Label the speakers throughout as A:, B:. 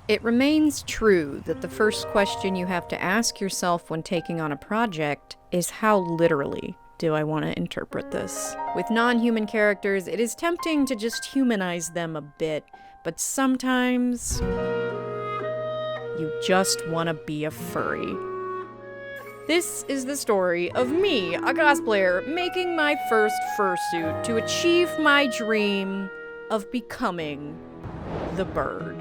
A: It remains true that the first question you have to ask yourself when taking on a project is how literally do I want to interpret this? With non-human characters, it is tempting to just humanize them a bit, but sometimes you just want to be a furry. This is the story of me, a cosplayer, making my first fursuit to achieve my dream of becoming the bird.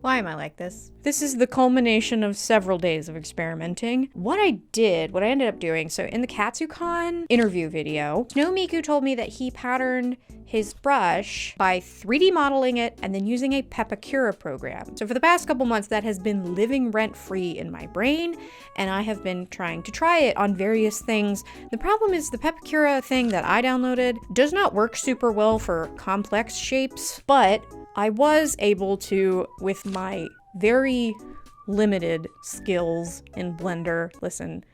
A: Why am I like this? This is the culmination of several days of experimenting. What I ended up doing, so in the KatsuCon interview video, Snow Miku told me that he patterned his brush by 3D modeling it and then using a Pepakura program. So for the past couple months, that has been living rent-free in my brain, and I have been trying to try it on various things. The problem is the Pepakura thing that I downloaded does not work super well for complex shapes, but I was able to, with my very limited skills in Blender, listen,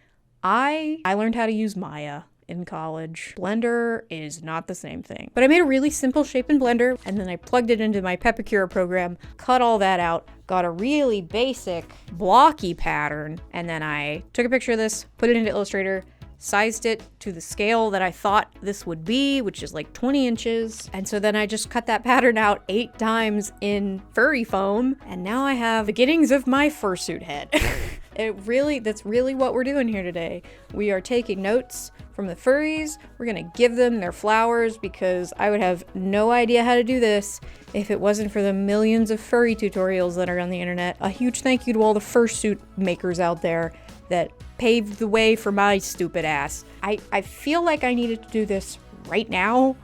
A: I learned how to use Maya in college. Blender is not the same thing. But I made a really simple shape in Blender, and then I plugged it into my Pepakura program, cut all that out, got a really basic blocky pattern, and then I took a picture of this, put it into Illustrator, sized it to the scale that I thought this would be, which is like 20 inches. And so then I just cut that pattern out 8 times in furry foam, and now I have beginnings of my fursuit head. That's really what we're doing here today. We are taking notes from the furries. We're gonna give them their flowers, because I would have no idea how to do this if it wasn't for the millions of furry tutorials that are on the internet. A huge thank you to all the fursuit makers out there that paved the way for my stupid ass. I feel like I needed to do this right now,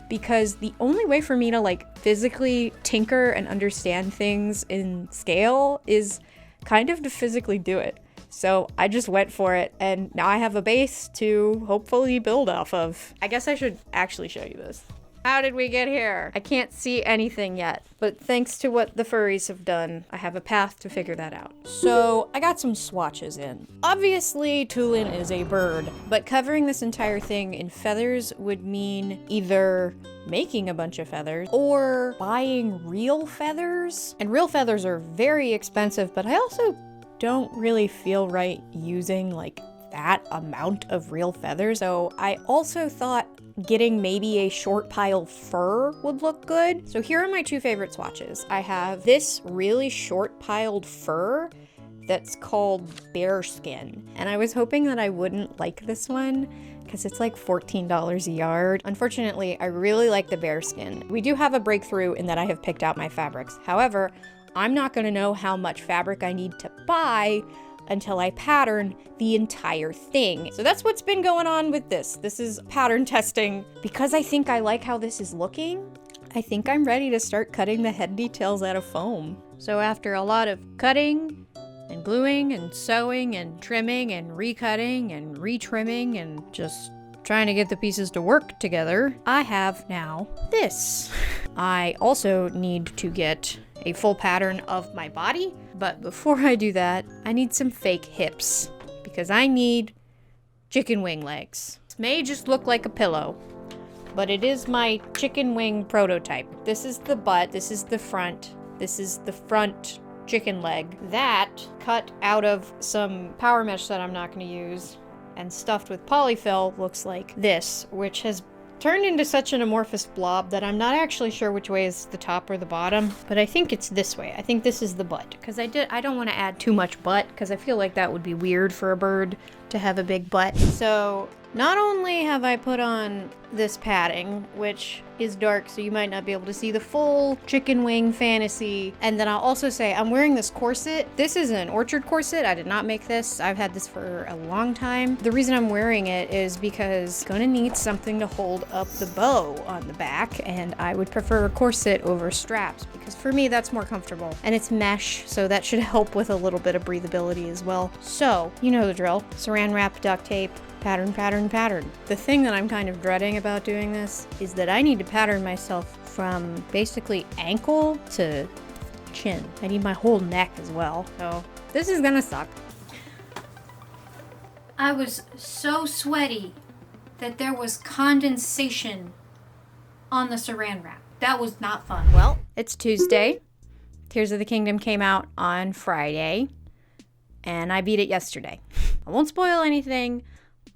A: because the only way for me to like physically tinker and understand things in scale is kind of to physically do it. So I just went for it, and now I have a base to hopefully build off of. I guess I should actually show you this. How did we get here? I can't see anything yet, but thanks to what the furries have done, I have a path to figure that out. So I got some swatches in. Obviously, Tulin is a bird, but covering this entire thing in feathers would mean either making a bunch of feathers or buying real feathers. And real feathers are very expensive, but I also don't really feel right using like that amount of real feathers. So I also thought getting maybe a short pile fur would look good. So here are my 2 favorite swatches. I have this really short piled fur that's called bear skin. And I was hoping that I wouldn't like this one because it's like $14 a yard. Unfortunately, I really like the bear skin. We do have a breakthrough in that I have picked out my fabrics. However, I'm not gonna know how much fabric I need to buy until I pattern the entire thing. So that's what's been going on with this. This is pattern testing. Because I think I like how this is looking, I think I'm ready to start cutting the head details out of foam. So after a lot of cutting and gluing and sewing and trimming and recutting and retrimming and just trying to get the pieces to work together, I have now this. I also need to get a full pattern of my body, but before I do that, I need some fake hips, because I need chicken wing legs. This may just look like a pillow, but it is my chicken wing prototype. This is the butt, this is the front, this is the front chicken leg. That cut out of some power mesh that I'm not gonna use and stuffed with polyfill looks like this, which has turned into such an amorphous blob that I'm not actually sure which way is the top or the bottom, but I think it's this way. I think this is the butt, because I don't want to add too much butt, because I feel like that would be weird for a bird to have a big butt. So not only have I put on this padding, which is dark, so you might not be able to see the full chicken wing fantasy. And then I'll also say I'm wearing this corset. This is an Orchard corset. I did not make this. I've had this for a long time. The reason I'm wearing it is because I'm gonna need something to hold up the bow on the back, and I would prefer a corset over straps, because for me that's more comfortable. And it's mesh, so that should help with a little bit of breathability as well. So, you know the drill. Saran wrap, duct tape, pattern, pattern, pattern. The thing that I'm kind of dreading about doing this is that I need to pattern myself from basically ankle to chin. I need my whole neck as well. So this is gonna suck.
B: I was so sweaty that there was condensation on the saran wrap. That was not fun.
A: Well, It's Tuesday. Tears of the Kingdom came out on Friday, and I beat it yesterday. I won't spoil anything,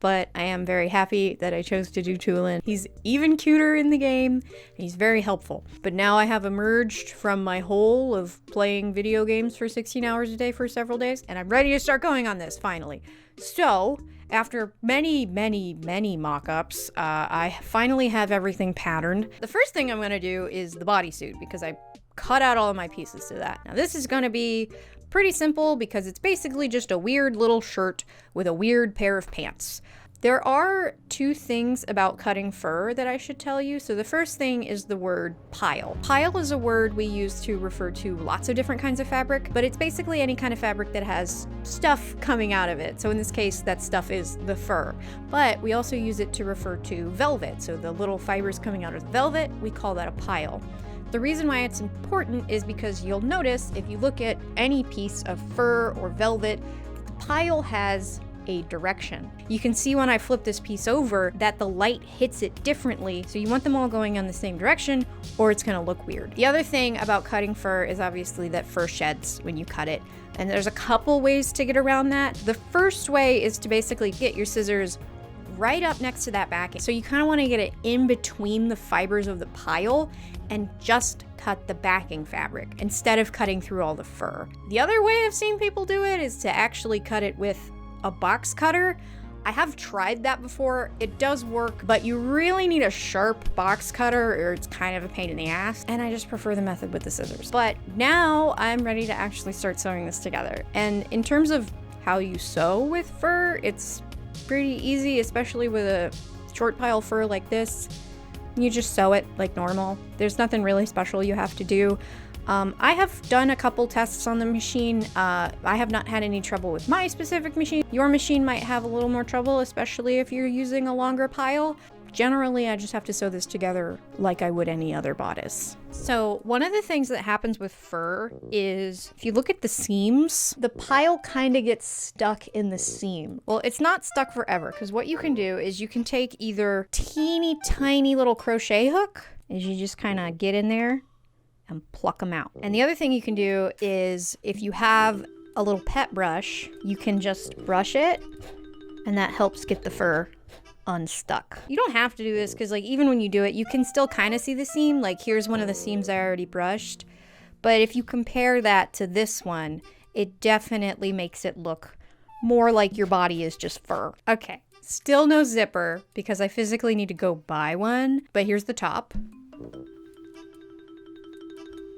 A: but I am very happy that I chose to do Tulin. He's even cuter in the game, and he's very helpful. But now I have emerged from my hole of playing video games for 16 hours a day for several days, and I'm ready to start going on this, finally. So, after many mock-ups, I finally have everything patterned. The first thing I'm gonna do is the bodysuit, because I cut out all of my pieces to that. Now this is gonna be pretty simple because it's basically just a weird little shirt with a weird pair of pants. There are two things about cutting fur that I should tell you. So the first thing is the word pile. Pile is a word we use to refer to lots of different kinds of fabric, but it's basically any kind of fabric that has stuff coming out of it. So in this case, that stuff is the fur. But we also use it to refer to velvet. So the little fibers coming out of the velvet, we call that a pile. The reason why it's important is because you'll notice if you look at any piece of fur or velvet, the pile has a direction. You can see when I flip this piece over that the light hits it differently, so you want them all going in the same direction or it's gonna look weird. The other thing about cutting fur is obviously that fur sheds when you cut it, and there's a couple ways to get around that. The first way is to basically get your scissors right up next to that backing. So you kind of want to get it in between the fibers of the pile and just cut the backing fabric instead of cutting through all the fur. The other way I've seen people do it is to actually cut it with a box cutter. I have tried that before. It does work, but you really need a sharp box cutter or it's kind of a pain in the ass. And I just prefer the method with the scissors. But now I'm ready to actually start sewing this together. And in terms of how you sew with fur, it's pretty easy, especially with a short pile fur like this. You just sew it like normal. There's nothing really special you have to do. I have done a couple tests on the machine. I have not had any trouble with my specific machine. Your machine might have a little more trouble, especially if you're using a longer pile. Generally, I just have to sew this together like I would any other bodice. So one of the things that happens with fur is if you look at the seams, the pile kind of gets stuck in the seam. Well, it's not stuck forever, because what you can do is you can take either teeny tiny little crochet hook, as you just kind of get in there and pluck them out. And the other thing you can do is if you have a little pet brush, you can just brush it, and that helps get the fur unstuck. You don't have to do this because like even when you do it, you can still kind of see the seam. Like here's one of the seams I already brushed. But if you compare that to this one, it definitely makes it look more like your body is just fur. Okay, still no zipper because I physically need to go buy one, but here's the top.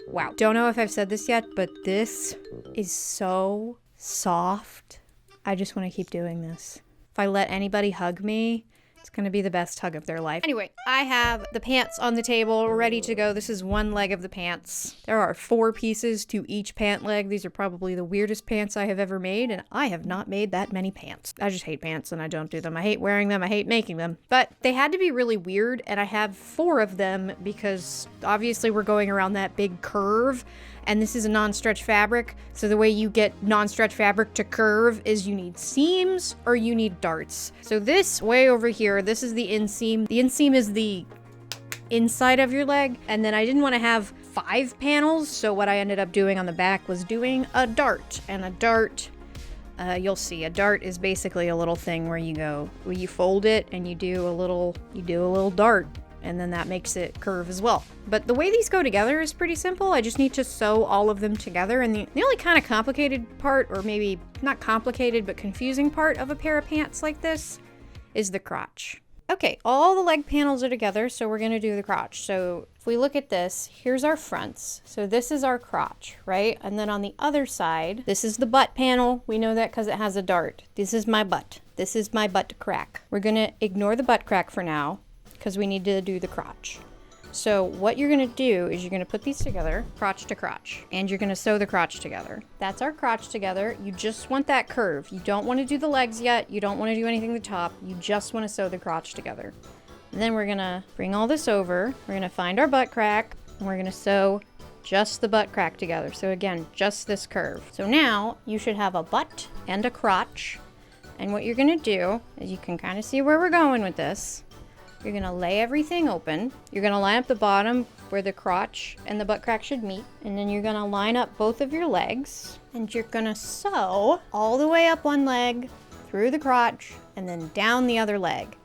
A: Wow, don't know if I've said this yet, but this is so soft. I just want to keep doing this. If I let anybody hug me, it's gonna be the best hug of their life. Anyway, I have the pants on the table ready to go. This is one leg of the pants. There are 4 pieces to each pant leg. These are probably the weirdest pants I have ever made, and I have not made that many pants. I just hate pants and I don't do them. I hate wearing them, I hate making them. But they had to be really weird, and I have 4 of them because obviously we're going around that big curve. And this is a non-stretch fabric, so the way you get non-stretch fabric to curve is you need seams or you need darts. So this way over here, this is the inseam. The inseam is the inside of your leg, and then I didn't want to have 5 panels, so what I ended up doing on the back was doing a dart. And a dart, you'll see, a dart is basically a little thing where you fold it and you do a little dart. And then that makes it curve as well. But the way these go together is pretty simple. I just need to sew all of them together. And the only kind of complicated part, or maybe not complicated, but confusing part of a pair of pants like this is the crotch. Okay, all the leg panels are together, so we're gonna do the crotch. So if we look at this, here's our fronts. So this is our crotch, right? And then on the other side, this is the butt panel. We know that because it has a dart. This is my butt. This is my butt crack. We're gonna ignore the butt crack for now, because we need to do the crotch. So what you're gonna do is you're gonna put these together, crotch to crotch, and you're gonna sew the crotch together. That's our crotch together. You just want that curve. You don't wanna do the legs yet. You don't wanna do anything at the top. You just wanna sew the crotch together. And then we're gonna bring all this over. We're gonna find our butt crack, and we're gonna sew just the butt crack together. So again, just this curve. So now you should have a butt and a crotch. And what you're gonna do is you can kind of see where we're going with this. You're gonna lay everything open. You're gonna line up the bottom where the crotch and the butt crack should meet. And then you're gonna line up both of your legs and you're gonna sew all the way up one leg, through the crotch, and then down the other leg.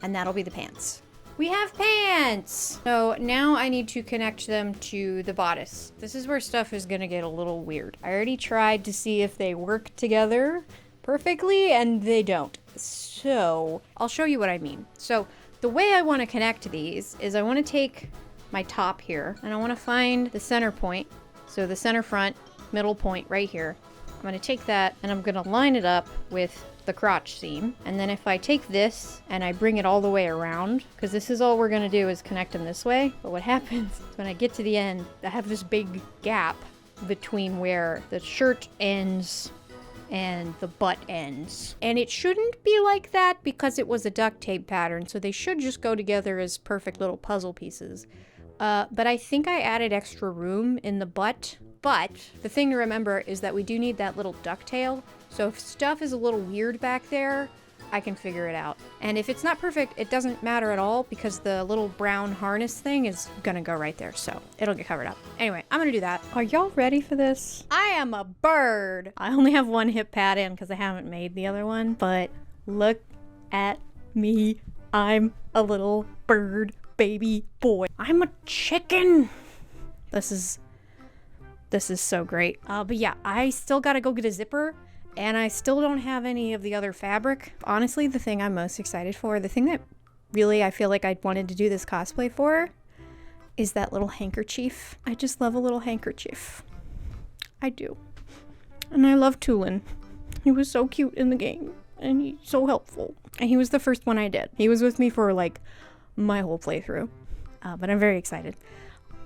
A: And that'll be the pants. We have pants! So now I need to connect them to the bodice. This is where stuff is gonna get a little weird. I already tried to see if they work together perfectly, and they don't. So I'll show you what I mean. So the way I want to connect these is I want to take my top here and I want to find the center point. So the center front, middle point right here. I'm going to take that and I'm going to line it up with the crotch seam. And then if I take this and I bring it all the way around, because this is all we're going to do is connect them this way. But what happens is when I get to the end, I have this big gap between where the shirt ends and the butt ends. And it shouldn't be like that because it was a duct tape pattern, so they should just go together as perfect little puzzle pieces. But I think I added extra room in the butt. But the thing to remember is that we do need that little ducktail, so if stuff is a little weird back there, I can figure it out. And if it's not perfect, it doesn't matter at all because the little brown harness thing is gonna go right there, so it'll get covered up. Anyway, I'm gonna do that. Are y'all ready for this? I am a bird! I only have one hip pad in because I haven't made the other one, but look at me. I'm a little bird baby boy. I'm a chicken! This is so great. But yeah, I still gotta go get a zipper. And I still don't have any of the other fabric. Honestly, the thing I'm most excited for, the thing that really I feel like I wanted to do this cosplay for, is that little handkerchief. I just love a little handkerchief. I do. And I love Tulin. He was so cute in the game. And he's so helpful. And he was the first one I did. He was with me for like my whole playthrough. But I'm very excited.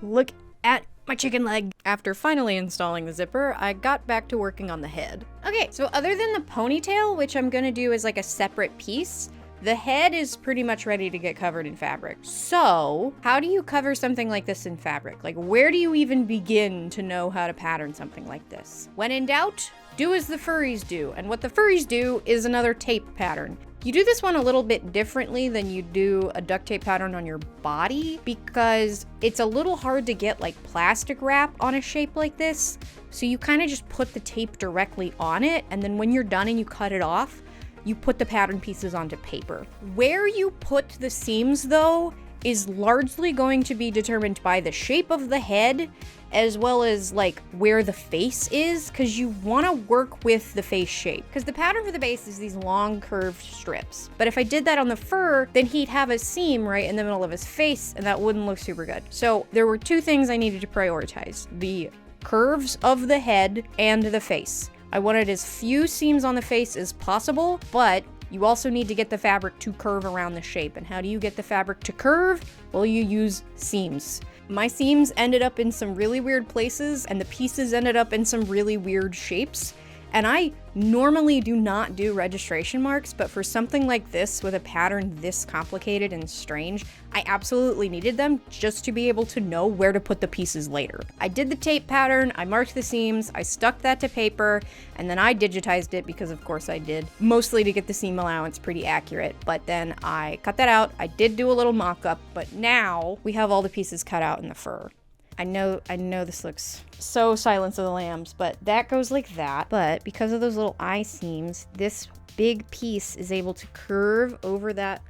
A: Look at my chicken leg. After finally installing the zipper, I got back to working on the head. Okay, so other than the ponytail, which I'm gonna do as like a separate piece, the head is pretty much ready to get covered in fabric. So, how do you cover something like this in fabric? Like, where do you even begin to know how to pattern something like this? When in doubt, do as the furries do. And what the furries do is another tape pattern. You do this one a little bit differently than you do a duct tape pattern on your body because it's a little hard to get like plastic wrap on a shape like this. So you kind of just put the tape directly on it, and then when you're done and you cut it off, you put the pattern pieces onto paper. Where you put the seams though is largely going to be determined by the shape of the head as well as like where the face is, because you want to work with the face shape, because the pattern for the base is these long curved strips. But if I did that on the fur, then he'd have a seam right in the middle of his face and that wouldn't look super good. So there were two things I needed to prioritize: the curves of the head and the face. I wanted as few seams on the face as possible, but you also need to get the fabric to curve around the shape. And how do you get the fabric to curve? Well, you use seams. My seams ended up in some really weird places and the pieces ended up in some really weird shapes. And I normally do not do registration marks, but for something like this with a pattern this complicated and strange, I absolutely needed them just to be able to know where to put the pieces later. I did the tape pattern, I marked the seams, I stuck that to paper, and then I digitized it because of course I did, mostly to get the seam allowance pretty accurate, but then I cut that out. I did do a little mock-up, but now we have all the pieces cut out in the fur. I know this looks so Silence of the Lambs, but that goes like that. But because of those little eye seams, this big piece is able to curve over that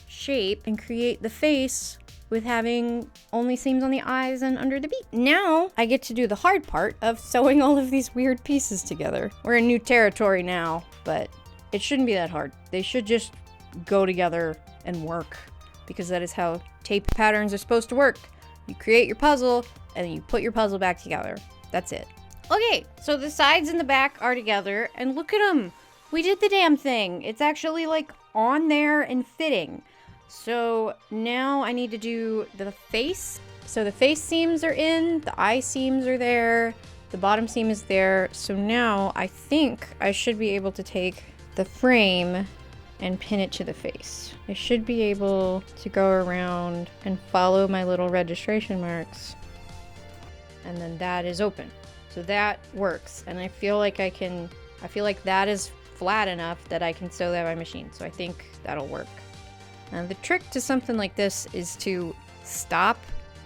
A: shape and create the face with having only seams on the eyes and under the beak. Now I get to do the hard part of sewing all of these weird pieces together. We're in new territory now, but it shouldn't be that hard. They should just go together and work, because that is how tape patterns are supposed to work. You create your puzzle, and then you put your puzzle back together. That's it. Okay, so the sides and the back are together, and look at them. We did the damn thing. It's actually like on there and fitting. So now I need to do the face. So the face seams are in, the eye seams are there, the bottom seam is there. So now I think I should be able to take the frame and pin it to the face. I should be able to go around and follow my little registration marks. And then that is open. So that works. And I feel like that is flat enough that I can sew that by machine. So I think that'll work. And the trick to something like this is to stop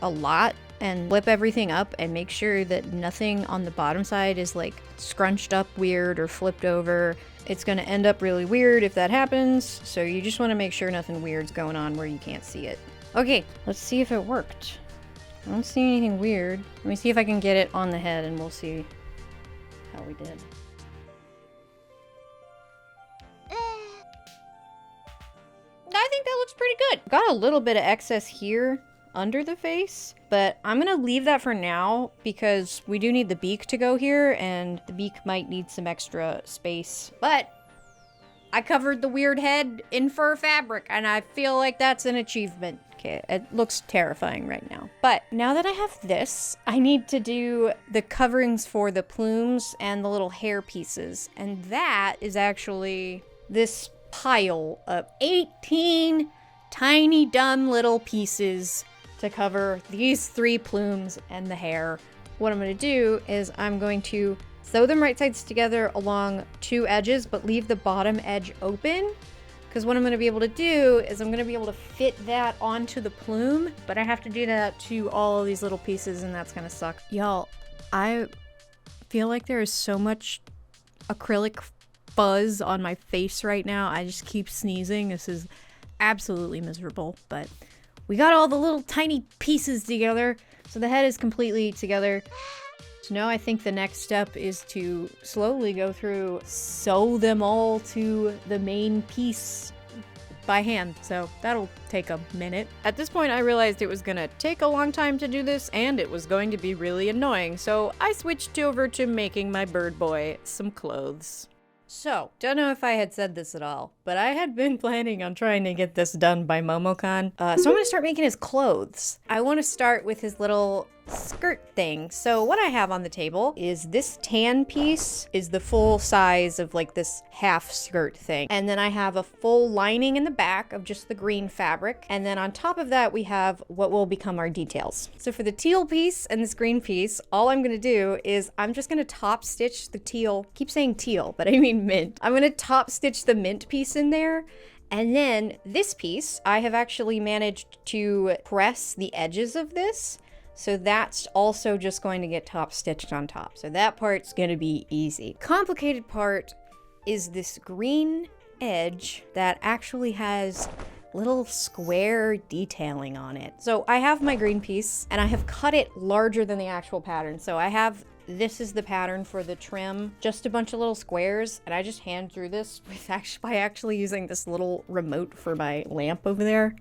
A: a lot and flip everything up and make sure that nothing on the bottom side is like scrunched up weird or flipped over. It's gonna end up really weird if that happens, so you just wanna make sure nothing weird's going on where you can't see it. Okay, let's see if it worked. I don't see anything weird. Let me see if I can get it on the head and we'll see how we did. I think that looks pretty good. Got a little bit of excess here under the face, but I'm gonna leave that for now because we do need the beak to go here and the beak might need some extra space. But I covered the weird head in fur fabric and I feel like that's an achievement. Okay, it looks terrifying right now. But now that I have this, I need to do the coverings for the plumes and the little hair pieces. And that is actually this pile of 18 tiny dumb little pieces to cover these 3 plumes and the hair. What I'm going to do is I'm going to sew them right sides together along 2 edges, but leave the bottom edge open. Because what I'm going to be able to do is I'm going to be able to fit that onto the plume, but I have to do that to all of these little pieces and that's going to suck. Y'all, I feel like there is so much acrylic fuzz on my face right now. I just keep sneezing. This is absolutely miserable, but we got all the little tiny pieces together, so the head is completely together. So now I think the next step is to slowly go through, sew them all to the main piece by hand. So that'll take a minute. At this point, I realized it was gonna take a long time to do this and it was going to be really annoying. So I switched over to making my bird boy some clothes. So, don't know if I had said this at all, but I had been planning on trying to get this done by MomoCon. So I'm gonna start making his clothes. I wanna start with his little skirt thing. So what I have on the table is this tan piece is the full size of like this half skirt thing. And then I have a full lining in the back of just the green fabric. And then on top of that, we have what will become our details. So for the teal piece and this green piece, all I'm gonna do is I'm just gonna top stitch the teal. I keep saying teal, but I mean mint. I'm gonna top stitch the mint piece in there. And then this piece, I have actually managed to press the edges of this. So that's also just going to get top stitched on top. So that part's gonna be easy. Complicated part is this green edge that actually has little square detailing on it. So I have my green piece and I have cut it larger than the actual pattern. So I have, this is the pattern for the trim, just a bunch of little squares. And I just hand drew this by actually using this little remote for my lamp over there.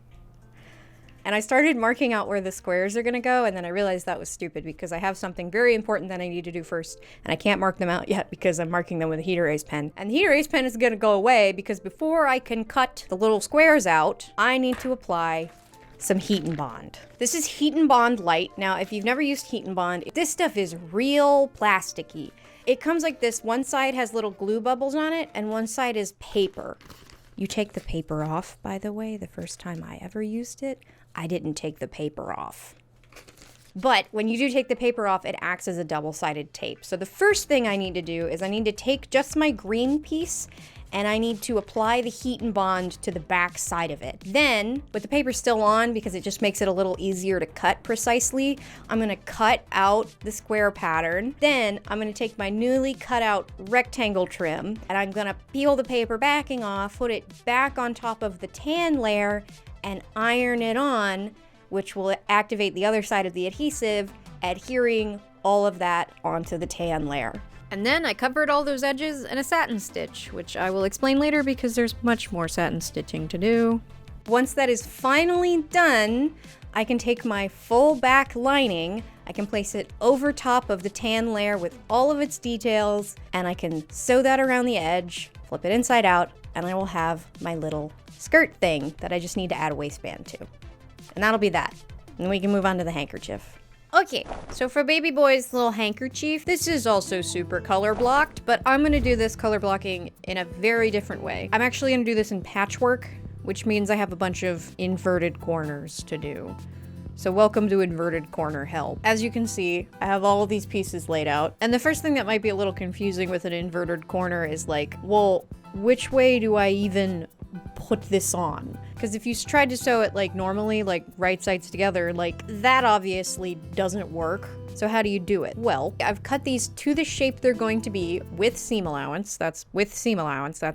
A: And I started marking out where the squares are gonna go, and then I realized that was stupid because I have something very important that I need to do first, and I can't mark them out yet because I'm marking them with a heat erase pen. And the heat erase pen is gonna go away because before I can cut the little squares out, I need to apply some Heat and Bond. This is Heat and Bond Light. Now, if you've never used Heat and Bond, this stuff is real plasticky. It comes like this. One side has little glue bubbles on it, and one side is paper. You take the paper off, by the way. The first time I ever used it, I didn't take the paper off. But when you do take the paper off, it acts as a double-sided tape. So the first thing I need to do is I need to take just my green piece and I need to apply the Heat and Bond to the back side of it. Then, with the paper still on, because it just makes it a little easier to cut precisely, I'm gonna cut out the square pattern. Then, I'm gonna take my newly cut out rectangle trim, and I'm gonna peel the paper backing off, put it back on top of the tan layer, and iron it on, which will activate the other side of the adhesive, adhering all of that onto the tan layer. And then I covered all those edges in a satin stitch, which I will explain later because there's much more satin stitching to do. Once that is finally done, I can take my full back lining, I can place it over top of the tan layer with all of its details, and I can sew that around the edge, flip it inside out, and I will have my little skirt thing that I just need to add a waistband to. And that'll be that. And then we can move on to the handkerchief. Okay, so for baby boy's little handkerchief, this is also super color blocked, but I'm gonna do this color blocking in a very different way. I'm actually gonna do this in patchwork, which means I have a bunch of inverted corners to do. So welcome to inverted corner hell. As you can see, I have all of these pieces laid out. And the first thing that might be a little confusing with an inverted corner is like, well, which way do I even put this on. Because if you tried to sew it like normally, like right sides together, like that obviously doesn't work. So how do you do it? Well, I've cut these to the shape they're going to be with seam allowance. That's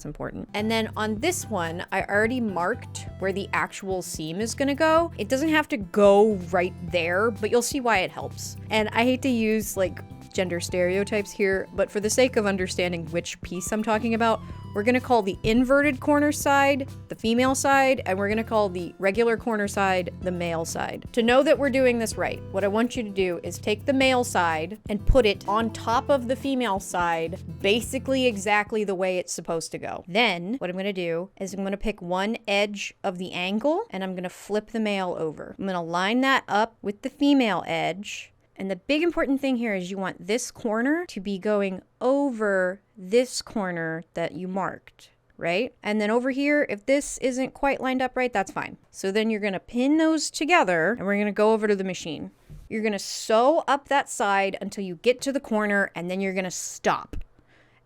A: important. And then on this one, I already marked where the actual seam is gonna go. It doesn't have to go right there, but you'll see why it helps. And I hate to use like gender stereotypes here, but for the sake of understanding which piece I'm talking about, we're gonna call the inverted corner side the female side, and we're gonna call the regular corner side the male side. To know that we're doing this right, what I want you to do is take the male side and put it on top of the female side, basically exactly the way it's supposed to go. Then what I'm gonna do is I'm gonna pick one edge of the angle and I'm gonna flip the male over. I'm gonna line that up with the female edge. And the big important thing here is you want this corner to be going over this corner that you marked, right? And then over here, if this isn't quite lined up right, that's fine. So then you're gonna pin those together and we're gonna go over to the machine. You're gonna sew up that side until you get to the corner and then you're gonna stop.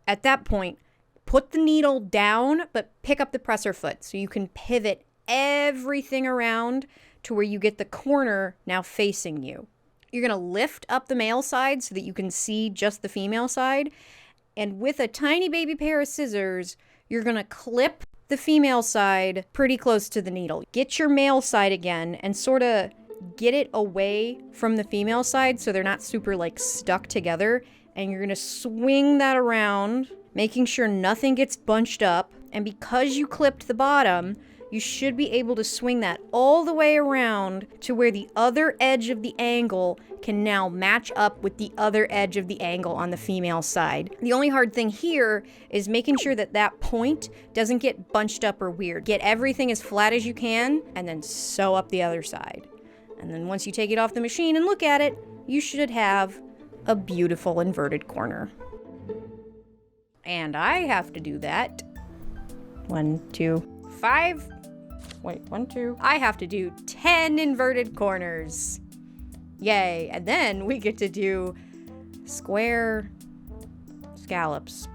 A: At that point, put the needle down, but pick up the presser foot so you can pivot everything around to where you get the corner now facing you. You're gonna lift up the male side so that you can see just the female side. And with a tiny baby pair of scissors, you're gonna clip the female side pretty close to the needle. Get your male side again and sort of get it away from the female side so they're not super like stuck together. And you're gonna swing that around, making sure nothing gets bunched up. And because you clipped the bottom, you should be able to swing that all the way around to where the other edge of the angle can now match up with the other edge of the angle on the female side. The only hard thing here is making sure that that point doesn't get bunched up or weird. Get everything as flat as you can and then sew up the other side. And then once you take it off the machine and look at it, you should have a beautiful inverted corner. And I have to do that. 1, 2, 5. Wait, 1, 2. I have to do 10 inverted corners. Yay. And then we get to do square scallops.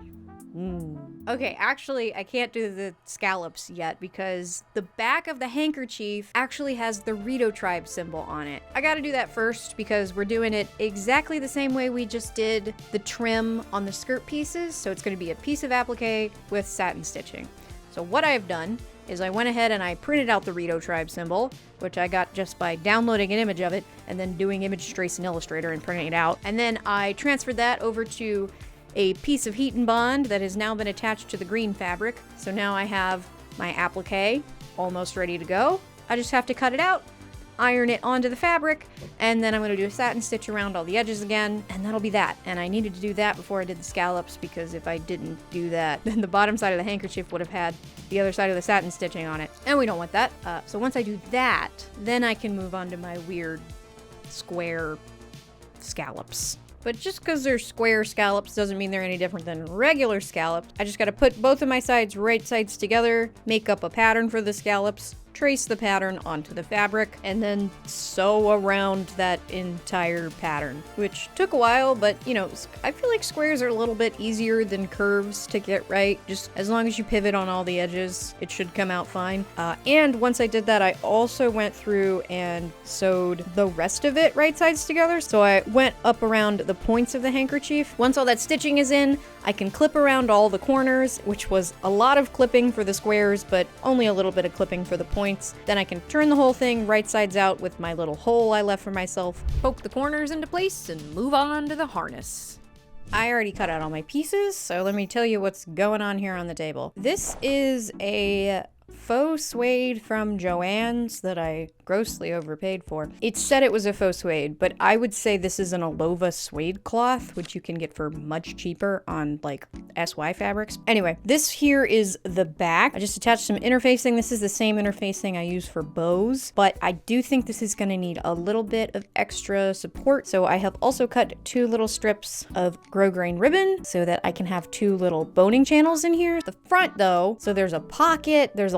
A: Okay, actually, I can't do the scallops yet because the back of the handkerchief actually has the Rito tribe symbol on it. I gotta do that first because we're doing it exactly the same way we just did the trim on the skirt pieces. So it's gonna be a piece of applique with satin stitching. So what I've done is I went ahead and I printed out the Rito tribe symbol, which I got just by downloading an image of it and then doing image trace in Illustrator and printing it out. And then I transferred that over to a piece of heat and bond that has now been attached to the green fabric. So now I have my applique almost ready to go. I just have to cut it out, iron it onto the fabric, and then I'm gonna do a satin stitch around all the edges again, and that'll be that. And I needed to do that before I did the scallops because if I didn't do that, then the bottom side of the handkerchief would have had the other side of the satin stitching on it. And we don't want that. So once I do that, then I can move on to my weird square scallops. But just because they're square scallops doesn't mean they're any different than regular scallops. I just gotta put both of my sides right sides together, make up a pattern for the scallops, trace the pattern onto the fabric, and then sew around that entire pattern, which took a while, but you know, I feel like squares are a little bit easier than curves to get right. Just as long as you pivot on all the edges, it should come out fine. And once I did that, I also went through and sewed the rest of it right sides together. So I went up around the points of the handkerchief. Once all that stitching is in, I can clip around all the corners, which was a lot of clipping for the squares, but only a little bit of clipping for the points. Then I can turn the whole thing right sides out with my little hole I left for myself, poke the corners into place, and move on to the harness. I already cut out all my pieces, so let me tell you what's going on here on the table. This is a faux suede from Joanns that I grossly overpaid for. It said it was a faux suede, but I would say this is an Alova suede cloth, which you can get for much cheaper on like SY fabrics. Anyway, this here is the back. I just attached some interfacing. This is the same interfacing I use for bows, but I do think this is gonna need a little bit of extra support. So I have also cut 2 little strips of grosgrain ribbon so that I can have 2 little boning channels in here. The front though, so there's a pocket, there's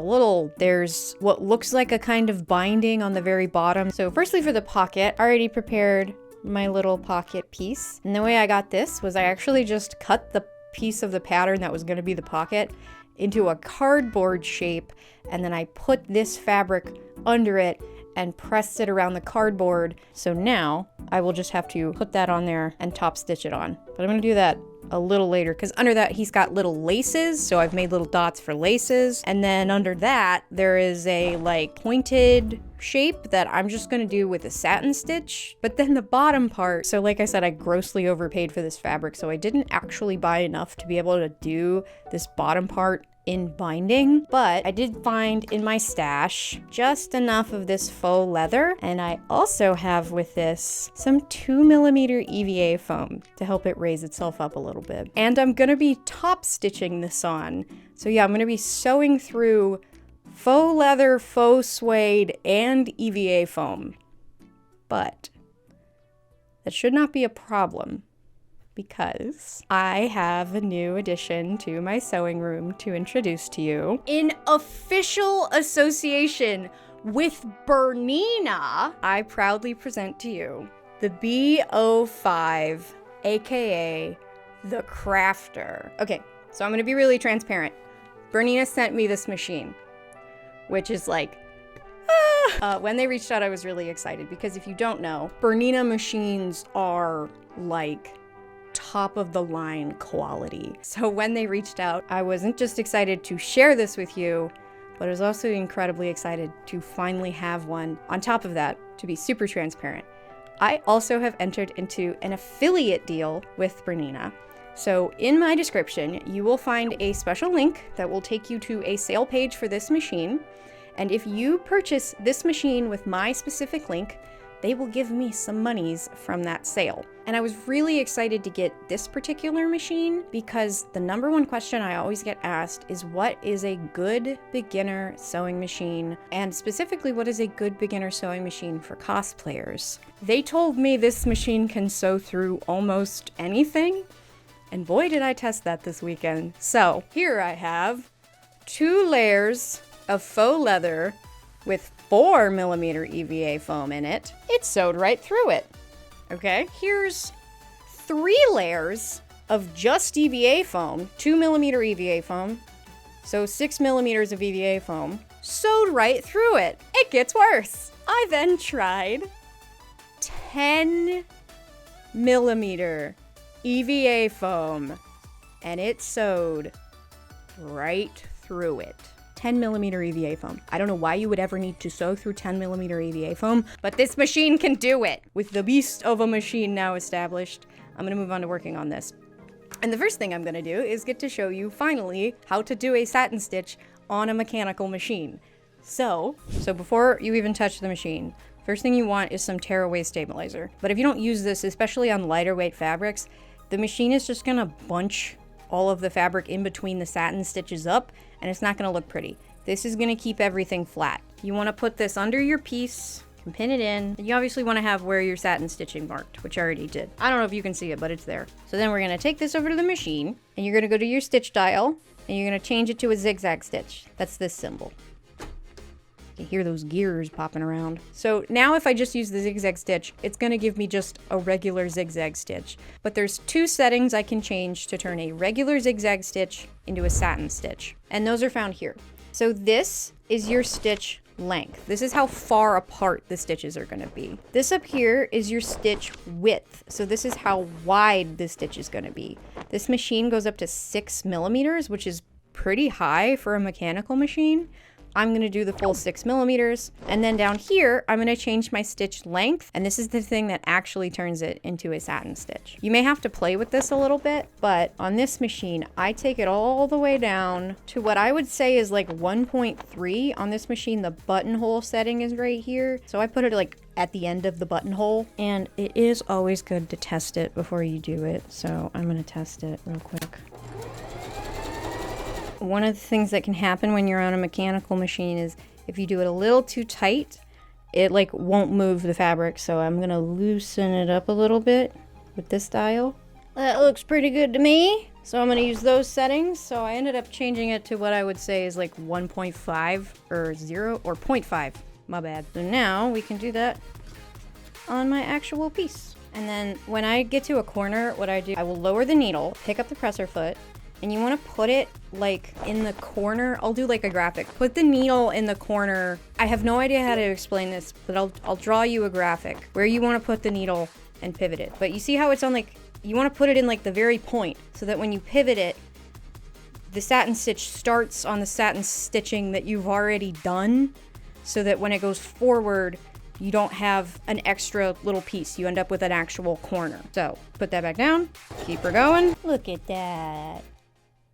A: what looks like a kind of binding on the very bottom. So firstly for the pocket, I already prepared my little pocket piece. And the way I got this was I actually just cut the piece of the pattern that was going to be the pocket into a cardboard shape, and then I put this fabric under it and pressed it around the cardboard. So now I will just have to put that on there and top stitch it on. But I'm gonna do that a little later because under that he's got little laces, so I've made little dots for laces. And then under that there is a like pointed shape that I'm just gonna do with a satin stitch. But then the bottom part, so like I said, I grossly overpaid for this fabric, so I didn't actually buy enough to be able to do this bottom part in binding, but I did find in my stash just enough of this faux leather, and I also have with this some 2mm EVA foam to help it raise itself up a little bit. And I'm gonna be top stitching this on. So yeah, I'm gonna be sewing through faux leather, faux suede, and EVA foam. But that should not be a problem, because I have a new addition to my sewing room to introduce to you. In official association with Bernina, I proudly present to you the B05, aka the Crafter. Okay, so I'm gonna be really transparent. Bernina sent me this machine, which is like, when they reached out, I was really excited because if you don't know, Bernina machines are like top of the line quality. So when they reached out, I wasn't just excited to share this with you, but I was also incredibly excited to finally have one. On top of that, to be super transparent, I also have entered into an affiliate deal with Bernina. So in my description, you will find a special link that will take you to a sale page for this machine. And if you purchase this machine with my specific link, they will give me some monies from that sale. And I was really excited to get this particular machine because the number one question I always get asked is, what is a good beginner sewing machine? And specifically, what is a good beginner sewing machine for cosplayers? They told me this machine can sew through almost anything. And boy, did I test that this weekend. So here I have 2 layers of faux leather with 4mm EVA foam in it. It sewed right through it. Okay, here's 3 layers of just EVA foam, 2mm EVA foam, so 6mm of EVA foam, sewed right through it. It gets worse. I then tried 10mm EVA foam, and it sewed right through it. 10mm EVA foam. I don't know why you would ever need to sew through 10mm EVA foam, but this machine can do it. With the beast of a machine now established, I'm gonna move on to working on this. And the first thing I'm gonna do is get to show you finally how to do a satin stitch on a mechanical machine. So before you even touch the machine, first thing you want is some tearaway stabilizer. But if you don't use this, especially on lighter weight fabrics, the machine is just gonna bunch all of the fabric in between the satin stitches up, and it's not gonna look pretty. This is gonna keep everything flat. You wanna put this under your piece, you can pin it in, and you obviously wanna have where your satin stitching marked, which I already did. I don't know if you can see it, but it's there. So then we're gonna take this over to the machine, and you're gonna go to your stitch dial, and you're gonna change it to a zigzag stitch. That's this symbol. You can hear those gears popping around. So now if I just use the zigzag stitch, it's gonna give me just a regular zigzag stitch. But there's 2 settings I can change to turn a regular zigzag stitch into a satin stitch. And those are found here. So this is your stitch length. This is how far apart the stitches are gonna be. This up here is your stitch width. So this is how wide the stitch is gonna be. This machine goes up to 6mm, which is pretty high for a mechanical machine. I'm gonna do the full 6mm, and then down here, I'm gonna change my stitch length, and this is the thing that actually turns it into a satin stitch. You may have to play with this a little bit, but on this machine, I take it all the way down to what I would say is like 1.3. On this machine, the buttonhole setting is right here, so I put it like at the end of the buttonhole, and it is always good to test it before you do it, so I'm gonna test it real quick. One of the things that can happen when you're on a mechanical machine is if you do it a little too tight, it like won't move the fabric. So I'm gonna loosen it up a little bit with this dial. That looks pretty good to me. So I'm gonna use those settings. So I ended up changing it to what I would say is like 1.5 or 0 or 0.5. My bad. So now we can do that on my actual piece. And then when I get to a corner, what I do, I will lower the needle, pick up the presser foot, and you want to put it like in the corner. I'll do like a graphic. Put the needle in the corner. I have no idea how to explain this, but I'll draw you a graphic where you want to put the needle and pivot it. But you see how it's on like, you want to put it in like the very point so that when you pivot it, the satin stitch starts on the satin stitching that you've already done, so that when it goes forward, you don't have an extra little piece. You end up with an actual corner. So put that back down, keep her going. Look at that.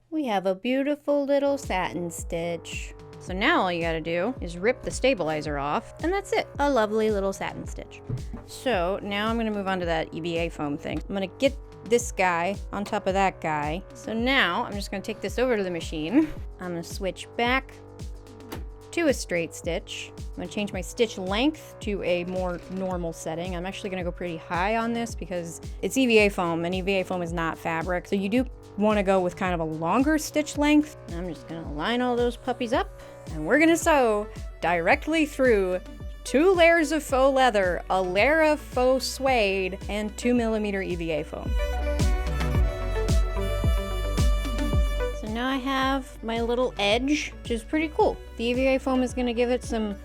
A: We have a beautiful little satin stitch. So now all you gotta do is rip the stabilizer off, and that's it. A lovely little satin stitch. So now I'm gonna move on to that EVA foam thing. I'm gonna get this guy on top of that guy. So now I'm just gonna take this over to the machine. I'm gonna switch back to a straight stitch. I'm gonna change my stitch length to a more normal setting. I'm actually gonna go pretty high on this because it's EVA foam, and EVA foam is not fabric. So you do wanna go with kind of a longer stitch length. I'm just gonna line all those puppies up, and we're gonna sew directly through 2 layers of faux leather, a layer of faux suede, and 2mm EVA foam. Now I have my little edge, which is pretty cool. The EVA foam is gonna give it some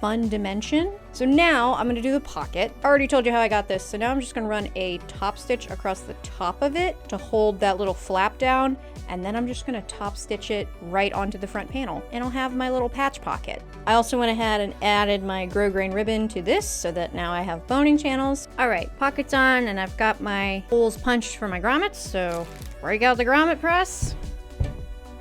A: fun dimension. So now I'm gonna do the pocket. I already told you how I got this, so now I'm just gonna run a top stitch across the top of it to hold that little flap down, and then I'm just gonna top stitch it right onto the front panel, and I'll have my little patch pocket. I also went ahead and added my grosgrain ribbon to this so that now I have boning channels. All right, pocket's on, and I've got my holes punched for my grommets, so break out the grommet press.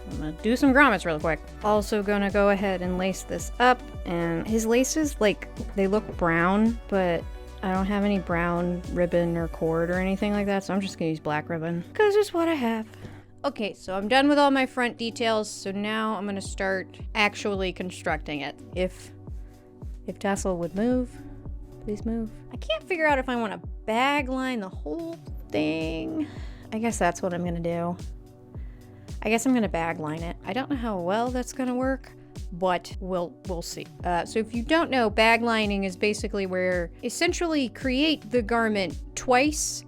A: I'm gonna do some grommets real quick. Also gonna go ahead and lace this up, and his laces, like, they look brown, but I don't have any brown ribbon or cord or anything like that, so I'm just gonna use black ribbon because it's what I have. Okay, so I'm done with all my front details, so now I'm gonna start actually constructing it. If tassel would move, please move. I can't figure out if I want to bag line the whole thing. I guess that's what I'm gonna do. I guess I'm gonna bag line it. I don't know how well that's gonna work, but we'll see. So if you don't know, bag lining is basically where essentially create the garment twice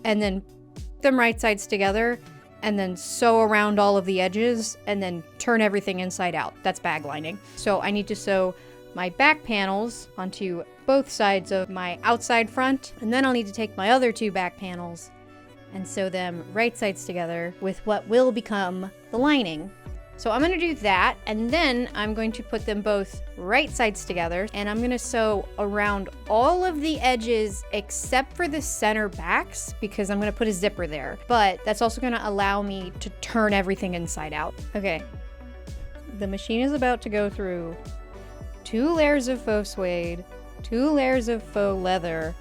A: and then put them right sides together and then sew around all of the edges and then turn everything inside out. That's bag lining. So I need to sew my back panels onto both sides of my outside front, and then I'll need to take my other 2 back panels and sew them right sides together with what will become the lining. So I'm gonna do that, and then I'm going to put them both right sides together, and I'm gonna sew around all of the edges except for the center backs because I'm gonna put a zipper there. But that's also gonna allow me to turn everything inside out. Okay, the machine is about to go through 2 layers of faux suede, 2 layers of faux leather,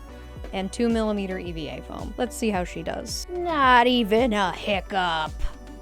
A: and 2mm EVA foam. Let's see how she does. Not even a hiccup.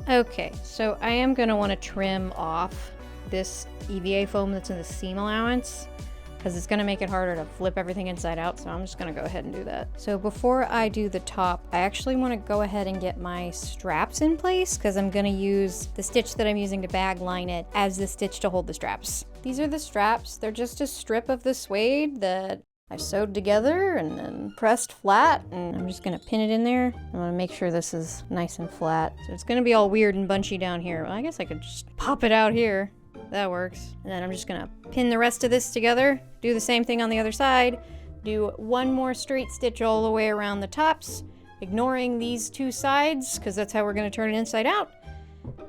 A: Okay, so I am gonna wanna trim off this EVA foam that's in the seam allowance because it's gonna make it harder to flip everything inside out, so I'm just gonna go ahead and do that. So before I do the top, I actually wanna go ahead and get my straps in place because I'm gonna use the stitch that I'm using to bag line it as the stitch to hold the straps. These are the straps. They're just a strip of the suede that I sewed together and then pressed flat, and I'm just gonna pin it in there. I wanna make sure this is nice and flat. So it's gonna be all weird and bunchy down here. Well, I guess I could just pop it out here. That works. And then I'm just gonna pin the rest of this together, do the same thing on the other side, do 1 more straight stitch all the way around the tops, ignoring these 2 sides, because that's how we're gonna turn it inside out.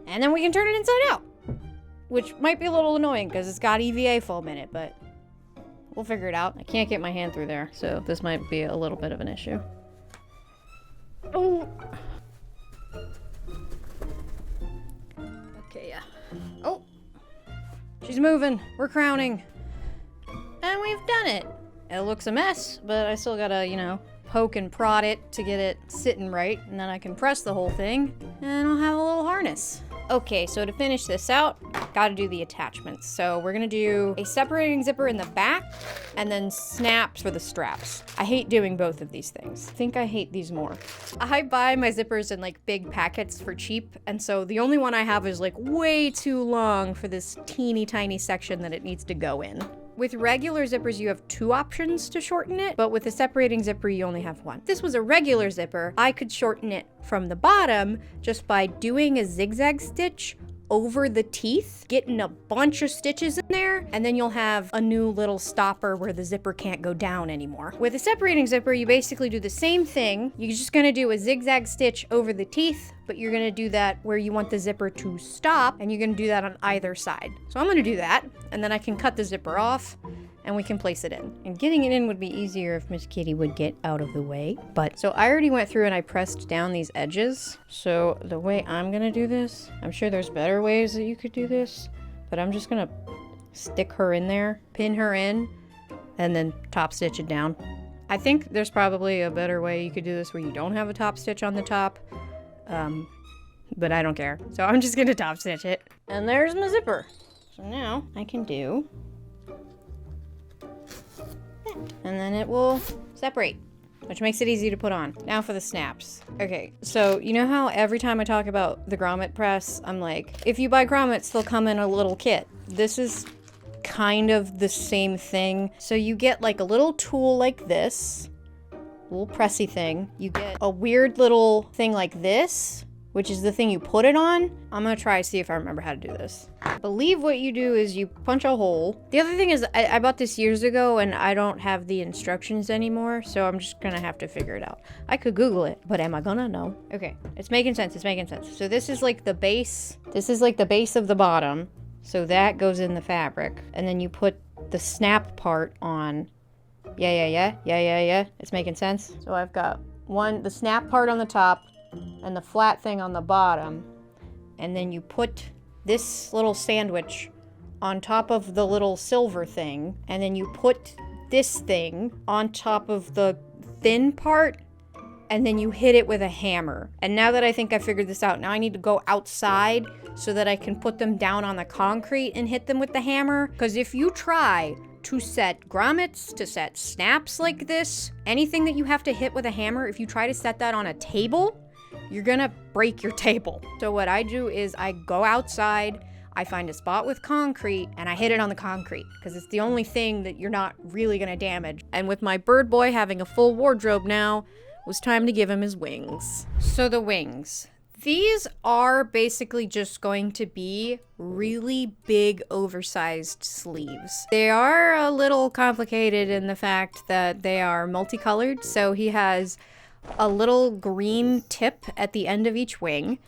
A: And then we can turn it inside out, which might be a little annoying because it's got EVA foam in it, but we'll figure it out. I can't get my hand through there, so this might be a little bit of an issue. Oh. Okay, yeah. Oh. She's moving. We're crowning. And we've done it. It looks a mess, but I still gotta, you know, poke and prod it to get it sitting right, and then I can press the whole thing, and I'll have a little harness. Okay, so to finish this out, gotta do the attachments. So we're gonna do a separating zipper in the back and then snaps for the straps. I hate doing both of these things. I think I hate these more. I buy my zippers in like big packets for cheap, and so the only one I have is like way too long for this teeny tiny section that it needs to go in. With regular zippers, you have 2 options to shorten it, but with a separating zipper, you only have 1. If this was a regular zipper, I could shorten it from the bottom just by doing a zigzag stitch over the teeth, getting a bunch of stitches in there, and then you'll have a new little stopper where the zipper can't go down anymore. With a separating zipper, you basically do the same thing. You're just gonna do a zigzag stitch over the teeth, but you're gonna do that where you want the zipper to stop, and you're gonna do that on either side. So I'm gonna do that, and then I can cut the zipper off, and we can place it in. And getting it in would be easier if Miss Kitty would get out of the way. But, so I already went through and I pressed down these edges. So the way I'm gonna do this, I'm sure there's better ways that you could do this, but I'm just gonna stick her in there, pin her in, and then top stitch it down. I think there's probably a better way you could do this where you don't have a top stitch on the top, but I don't care. So I'm just gonna top stitch it. And there's my zipper. So now I can do and then it will separate, which makes it easy to put on. Now for the snaps. Okay, so you know how every time I talk about the grommet press, I'm like, if you buy grommets, they'll come in a little kit. This is kind of the same thing. So you get like a little tool like this, little pressy thing. You get a weird little thing like this, which is the thing you put it on. I'm gonna try to see if I remember how to do this. I believe what you do is you punch a hole. The other thing is I bought this years ago and I don't have the instructions anymore, so I'm just gonna have to figure it out. I could Google it, but am I gonna know? Okay, it's making sense, it's making sense. So this is like the base. This is like the base of the bottom. So that goes in the fabric. And then you put the snap part on. Yeah. It's making sense. So I've got the snap part on the top, and the flat thing on the bottom, and then you put this little sandwich on top of the little silver thing, and then you put this thing on top of the thin part, and then you hit it with a hammer. And now that I think I figured this out, now I need to go outside so that I can put them down on the concrete and hit them with the hammer, because if you try to set grommets, to set snaps like this, anything that you have to hit with a hammer, if you try to set that on a table, you're gonna break your table. So what I do is I go outside, I find a spot with concrete, and I hit it on the concrete, because it's the only thing that you're not really gonna damage. And with my bird boy having a full wardrobe now, it was time to give him his wings. So the wings. These are basically just going to be really big, oversized sleeves. They are a little complicated in the fact that they are multicolored, so he has a little green tip at the end of each wing.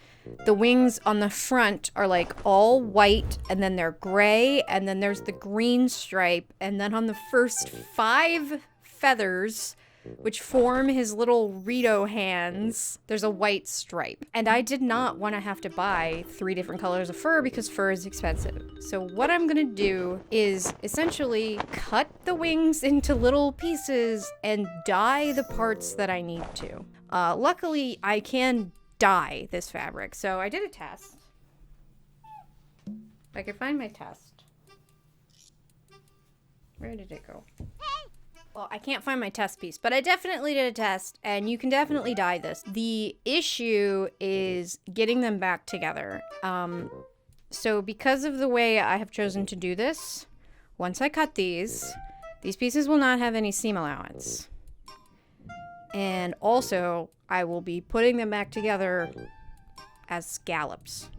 A: The wings on the front are like all white, and then they're gray, and then there's the green stripe, and then on the first 5 feathers, which form his little Rito hands, there's a white stripe. And I did not want to have to buy 3 different colors of fur because fur is expensive. So what I'm gonna do is essentially cut the wings into little pieces and dye the parts that I need to. Luckily, I can dye this fabric. So I did a test. If I could find my test. Where did it go? Well, I can't find my test piece, but I definitely did a test, and you can definitely dye this. The issue is getting them back together. So because of the way I have chosen to do this, once I cut these pieces will not have any seam allowance. And also, I will be putting them back together as scallops.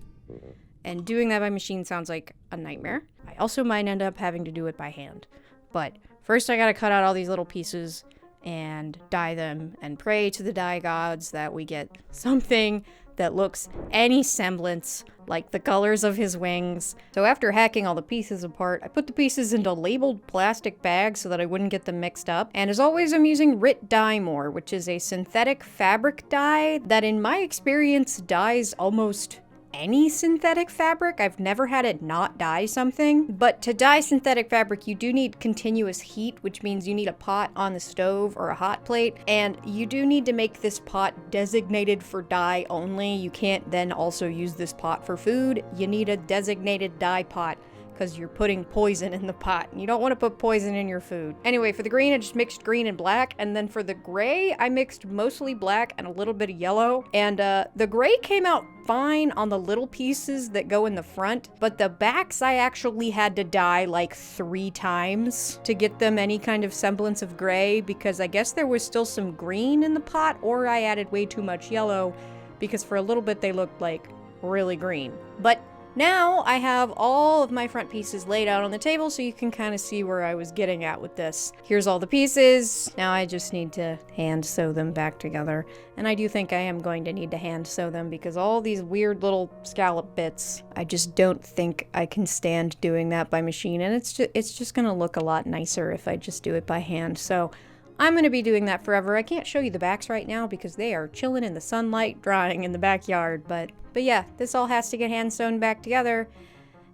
A: And doing that by machine sounds like a nightmare. I also might end up having to do it by hand. But first I gotta cut out all these little pieces and dye them and pray to the dye gods that we get something that looks any semblance like the colors of his wings. So after hacking all the pieces apart, I put the pieces into labeled plastic bags so that I wouldn't get them mixed up. And as always, I'm using Rit Dye More, which is a synthetic fabric dye that in my experience dyes almost any synthetic fabric. I've never had it not dye something. But to dye synthetic fabric, you do need continuous heat, which means you need a pot on the stove or a hot plate. And you do need to make this pot designated for dye only. You can't then also use this pot for food. You need a designated dye pot, because you're putting poison in the pot, and you don't want to put poison in your food. Anyway, for the green, I just mixed green and black, and then for the gray, I mixed mostly black and a little bit of yellow, and the gray came out fine on the little pieces that go in the front, but the backs I actually had to dye like 3 times to get them any kind of semblance of gray, because I guess there was still some green in the pot, or I added way too much yellow, because for a little bit they looked like really green. But now I have all of my front pieces laid out on the table, so you can kind of see where I was getting at with this. Here's all the pieces. Now I just need to hand sew them back together. And I do think I am going to need to hand sew them, because all these weird little scallop bits, I just don't think I can stand doing that by machine. And it's just gonna look a lot nicer if I just do it by hand. So I'm going to be doing that forever. I can't show you the backs right now because they are chilling in the sunlight, drying in the backyard. But yeah, this all has to get hand sewn back together,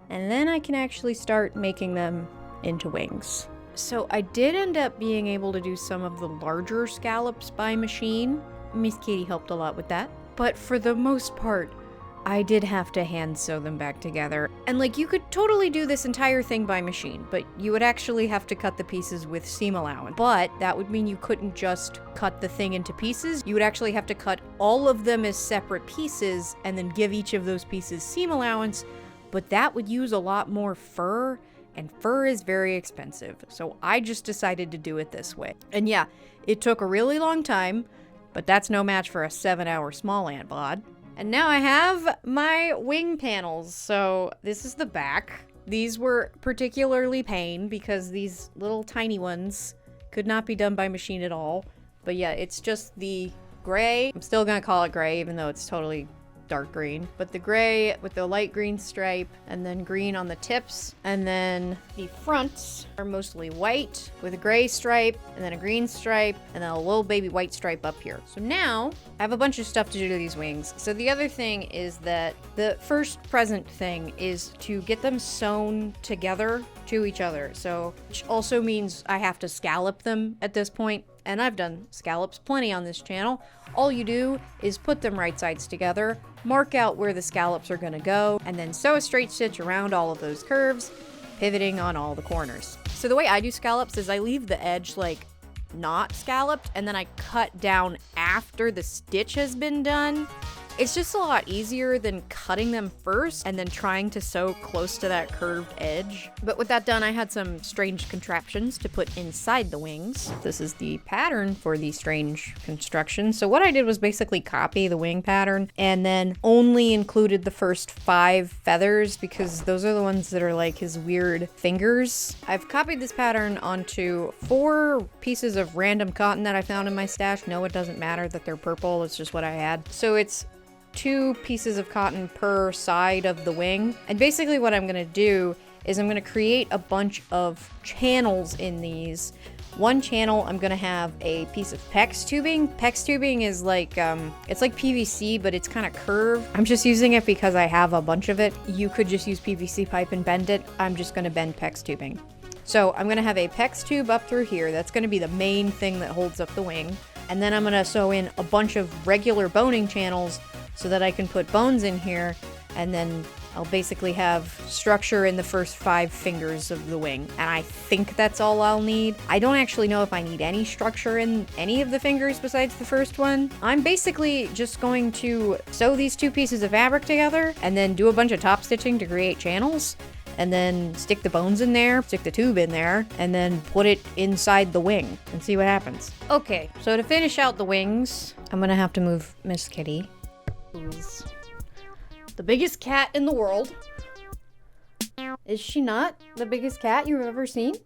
A: and then I can actually start making them into wings. So I did end up being able to do some of the larger scallops by machine. Miss Katie helped a lot with that. But for the most part, I did have to hand sew them back together. And like, you could totally do this entire thing by machine, but you would actually have to cut the pieces with seam allowance. But that would mean you couldn't just cut the thing into pieces. You would actually have to cut all of them as separate pieces and then give each of those pieces seam allowance. But that would use a lot more fur, and fur is very expensive. So I just decided to do it this way. And yeah, it took a really long time, but that's no match for a 7-hour small ant bod. And now I have my wing panels. So this is the back. These were particularly pain because these little tiny ones could not be done by machine at all. But yeah, it's just the gray. I'm still gonna call it gray even though it's totally dark green. But the gray with the light green stripe, and then green on the tips. And then the fronts are mostly white with a gray stripe, and then a green stripe, and then a little baby white stripe up here. So now I have a bunch of stuff to do to these wings. So the other thing is that the first present thing is to get them sewn together to each other. So, which also means I have to scallop them at this point. And I've done scallops plenty on this channel. All you do is put them right sides together, mark out where the scallops are gonna go, and then sew a straight stitch around all of those curves, pivoting on all the corners. So the way I do scallops is I leave the edge like not scalloped, and then I cut down after the stitch has been done. It's just a lot easier than cutting them first and then trying to sew close to that curved edge. But with that done, I had some strange contraptions to put inside the wings. This is the pattern for the strange construction. So what I did was basically copy the wing pattern and then only included the first 5 feathers because those are the ones that are like his weird fingers. I've copied this pattern onto 4 pieces of random cotton that I found in my stash. No, it doesn't matter that they're purple. It's just what I had. So it's 2 pieces of cotton per side of the wing. And basically what I'm gonna do is I'm gonna create a bunch of channels in these. One channel, I'm gonna have a piece of PEX tubing. PEX tubing is like, it's like PVC, but it's kind of curved. I'm just using it because I have a bunch of it. You could just use PVC pipe and bend it. I'm just gonna bend PEX tubing. So I'm gonna have a PEX tube up through here. That's gonna be the main thing that holds up the wing. And then I'm gonna sew in a bunch of regular boning channels so that I can put bones in here, and then I'll basically have structure in the first 5 fingers of the wing. And I think that's all I'll need. I don't actually know if I need any structure in any of the fingers besides the first one. I'm basically just going to sew these 2 pieces of fabric together and then do a bunch of top stitching to create channels, and then stick the bones in there, stick the tube in there, and then put it inside the wing and see what happens. Okay, so to finish out the wings, I'm gonna have to move Miss Kitty, who's the biggest cat in the world. Is she not the biggest cat you've ever seen?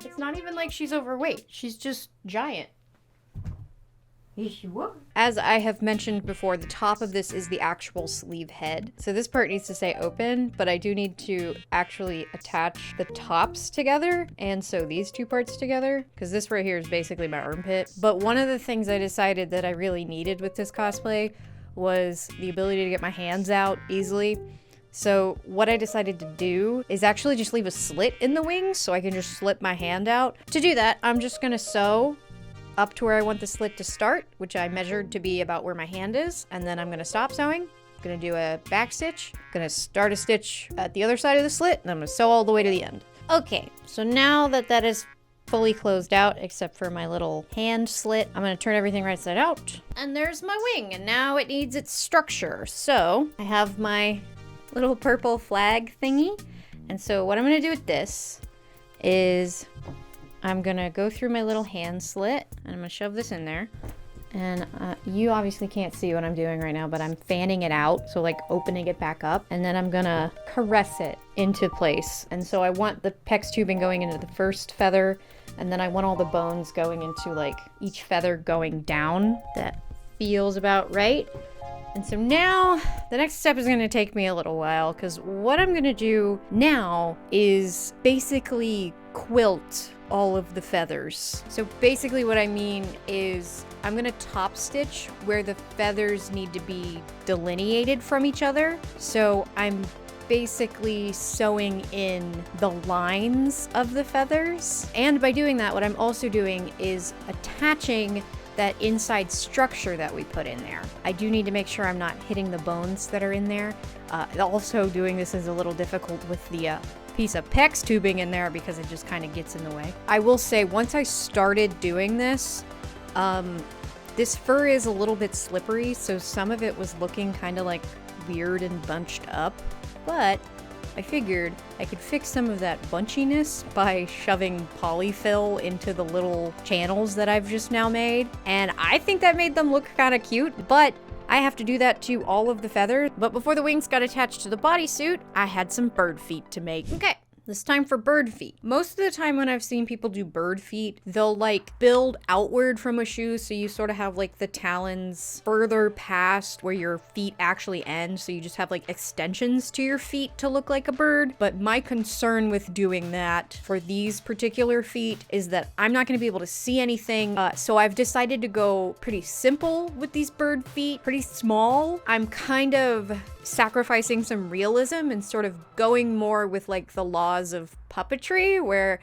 A: It's not even like she's overweight. She's just giant. As I have mentioned before, the top of this is the actual sleeve head. So this part needs to stay open, but I do need to actually attach the tops together and sew these 2 parts together, because this right here is basically my armpit. But one of the things I decided that I really needed with this cosplay was the ability to get my hands out easily. So what I decided to do is actually just leave a slit in the wings so I can just slip my hand out. To do that, I'm just gonna sew up to where I want the slit to start, which I measured to be about where my hand is, and then I'm gonna stop sewing, gonna do a back stitch, gonna start a stitch at the other side of the slit, and I'm gonna sew all the way to the end. Okay, so now that that is fully closed out, except for my little hand slit, I'm gonna turn everything right side out. And there's my wing, and now it needs its structure. So I have my little purple flag thingy. And so what I'm gonna do with this is I'm gonna go through my little hand slit, and I'm gonna shove this in there. And you obviously can't see what I'm doing right now, but I'm fanning it out, so like opening it back up, and then I'm gonna caress it into place. And so I want the PEX tubing going into the first feather, and then I want all the bones going into like each feather going down. That feels about right. And so now the next step is gonna take me a little while, because what I'm gonna do now is basically quilt all of the feathers. So basically what I mean is I'm gonna top stitch where the feathers need to be delineated from each other. So I'm basically sewing in the lines of the feathers. And by doing that, what I'm also doing is attaching that inside structure that we put in there. I do need to make sure I'm not hitting the bones that are in there. Also doing this is a little difficult with the piece of PEX tubing in there because it just kind of gets in the way. I will say once I started doing this, this fur is a little bit slippery, so some of it was looking kind of like weird and bunched up, but I figured I could fix some of that bunchiness by shoving polyfill into the little channels that I've just now made, and I think that made them look kind of cute, but I have to do that to all of the feathers. But before the wings got attached to the bodysuit, I had some bird feet to make. Okay. This time for bird feet. Most of the time when I've seen people do bird feet, they'll like build outward from a shoe, so you sort of have like the talons further past where your feet actually end, so you just have like extensions to your feet to look like a bird. But my concern with doing that for these particular feet is that I'm not going to be able to see anything, so I've decided to go pretty simple with these bird feet, pretty small. I'm kind of sacrificing some realism and sort of going more with like the laws of puppetry, where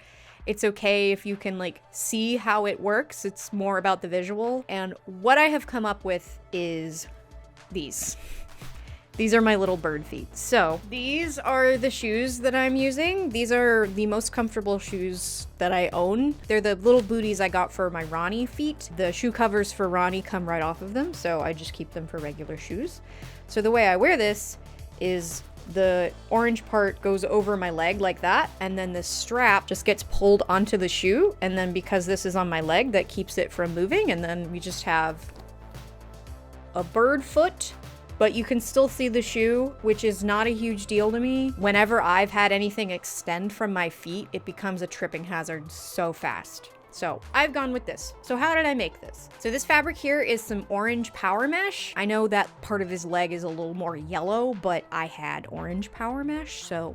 A: it's okay if you can like see how it works. It's more about the visual. And what I have come up with is these. These are my little bird feet. So these are the shoes that I'm using. These are the most comfortable shoes that I own. They're the little booties I got for my Ronnie feet. The shoe covers for Ronnie come right off of them, so I just keep them for regular shoes. So the way I wear this is the orange part goes over my leg like that, and then the strap just gets pulled onto the shoe, and then because this is on my leg, that keeps it from moving, and then we just have a bird foot, but you can still see the shoe, which is not a huge deal to me. Whenever I've had anything extend from my feet, it becomes a tripping hazard so fast. So I've gone with this. So how did I make this? So this fabric here is some orange power mesh. I know that part of his leg is a little more yellow, but I had orange power mesh, so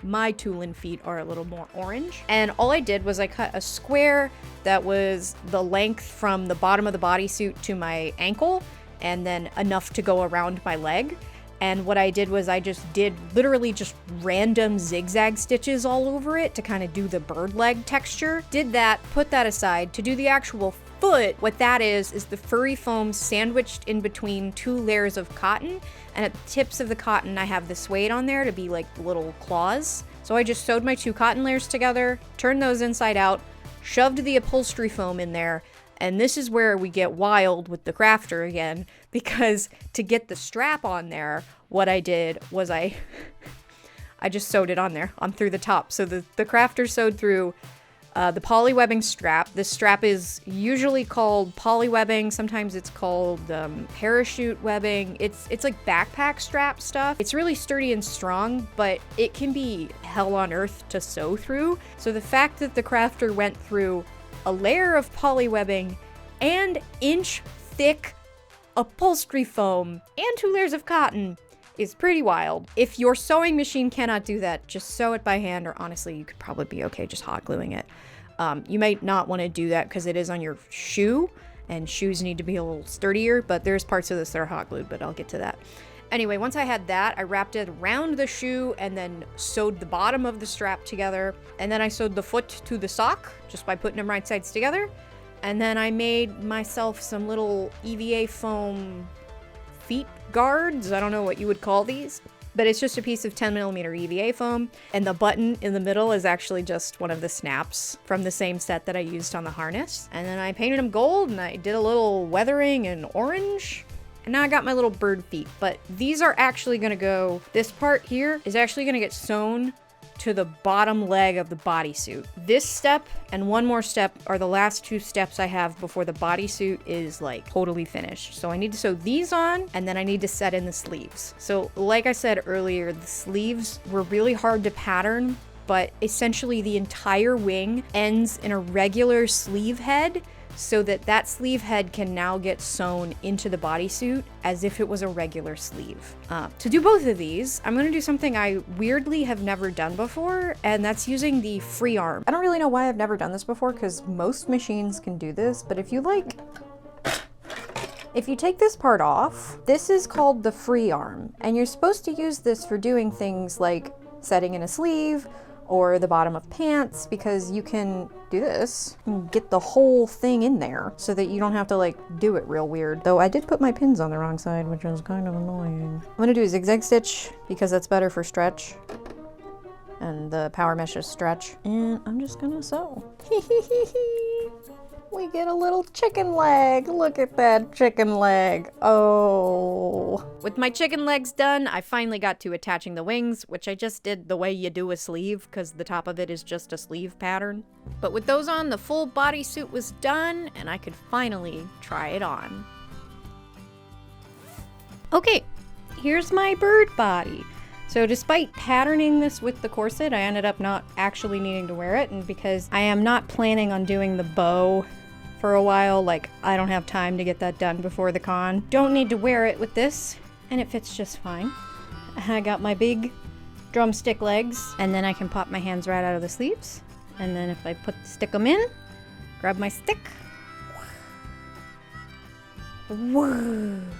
A: my Tulin feet are a little more orange. And all I did was I cut a square that was the length from the bottom of the bodysuit to my ankle, and then enough to go around my leg. And what I did was I just did literally just random zigzag stitches all over it to kind of do the bird leg texture. Did that, put that aside. To do the actual foot, what that is the furry foam sandwiched in between two layers of cotton. And at the tips of the cotton, I have the suede on there to be like little claws. So I just sewed my two cotton layers together, turned those inside out, shoved the upholstery foam in there. And this is where we get wild with the crafter again, because to get the strap on there, what I did was I just sewed it on there, on through the top. So the crafter sewed through the poly webbing strap. This strap is usually called poly webbing. Sometimes it's called parachute webbing. It's like backpack strap stuff. It's really sturdy and strong, but it can be hell on earth to sew through. So the fact that the crafter went through a layer of poly webbing and inch-thick upholstery foam and 2 layers of cotton is pretty wild. If your sewing machine cannot do that, just sew it by hand, or honestly, you could probably be okay just hot gluing it. You might not want to do that because it is on your shoe, and shoes need to be a little sturdier, but there's parts of this that are hot glued, but I'll get to that. Anyway, once I had that, I wrapped it around the shoe and then sewed the bottom of the strap together. And then I sewed the foot to the sock just by putting them right sides together. And then I made myself some little EVA foam feet guards. I don't know what you would call these. But it's just a piece of 10mm EVA foam, and the button in the middle is actually just one of the snaps from the same set that I used on the harness. And then I painted them gold, and I did a little weathering in orange. And now I got my little bird feet, but these are actually gonna go, this part here is actually gonna get sewn to the bottom leg of the bodysuit. This step and one more step are the last 2 steps I have before the bodysuit is like totally finished. So I need to sew these on, and then I need to set in the sleeves. So like I said earlier, the sleeves were really hard to pattern, but essentially the entire wing ends in a regular sleeve head, so that sleeve head can now get sewn into the bodysuit as if it was a regular sleeve. To do both of these, I'm gonna do something I weirdly have never done before, and that's using the free arm. I don't really know why I've never done this before, because most machines can do this, but if you take this part off, this is called the free arm, and you're supposed to use this for doing things like setting in a sleeve, or the bottom of pants, because you can do this and get the whole thing in there so that you don't have to like do it real weird. Though I did put my pins on the wrong side, which was kind of annoying. I'm gonna do a zigzag stitch because that's better for stretch. And the power meshes stretch. And I'm just gonna sew. We get a little chicken leg. Look at that chicken leg. Oh. With my chicken legs done, I finally got to attaching the wings, which I just did the way you do a sleeve, because the top of it is just a sleeve pattern. But with those on, the full bodysuit was done, and I could finally try it on. Okay, here's my bird body. So despite patterning this with the corset, I ended up not actually needing to wear it, and because I am not planning on doing the bow for a while, like I don't have time to get that done before the con. Don't need to wear it with this, and it fits just fine. I got my big drumstick legs, and then I can pop my hands right out of the sleeves. And then if I stick them in, grab my stick.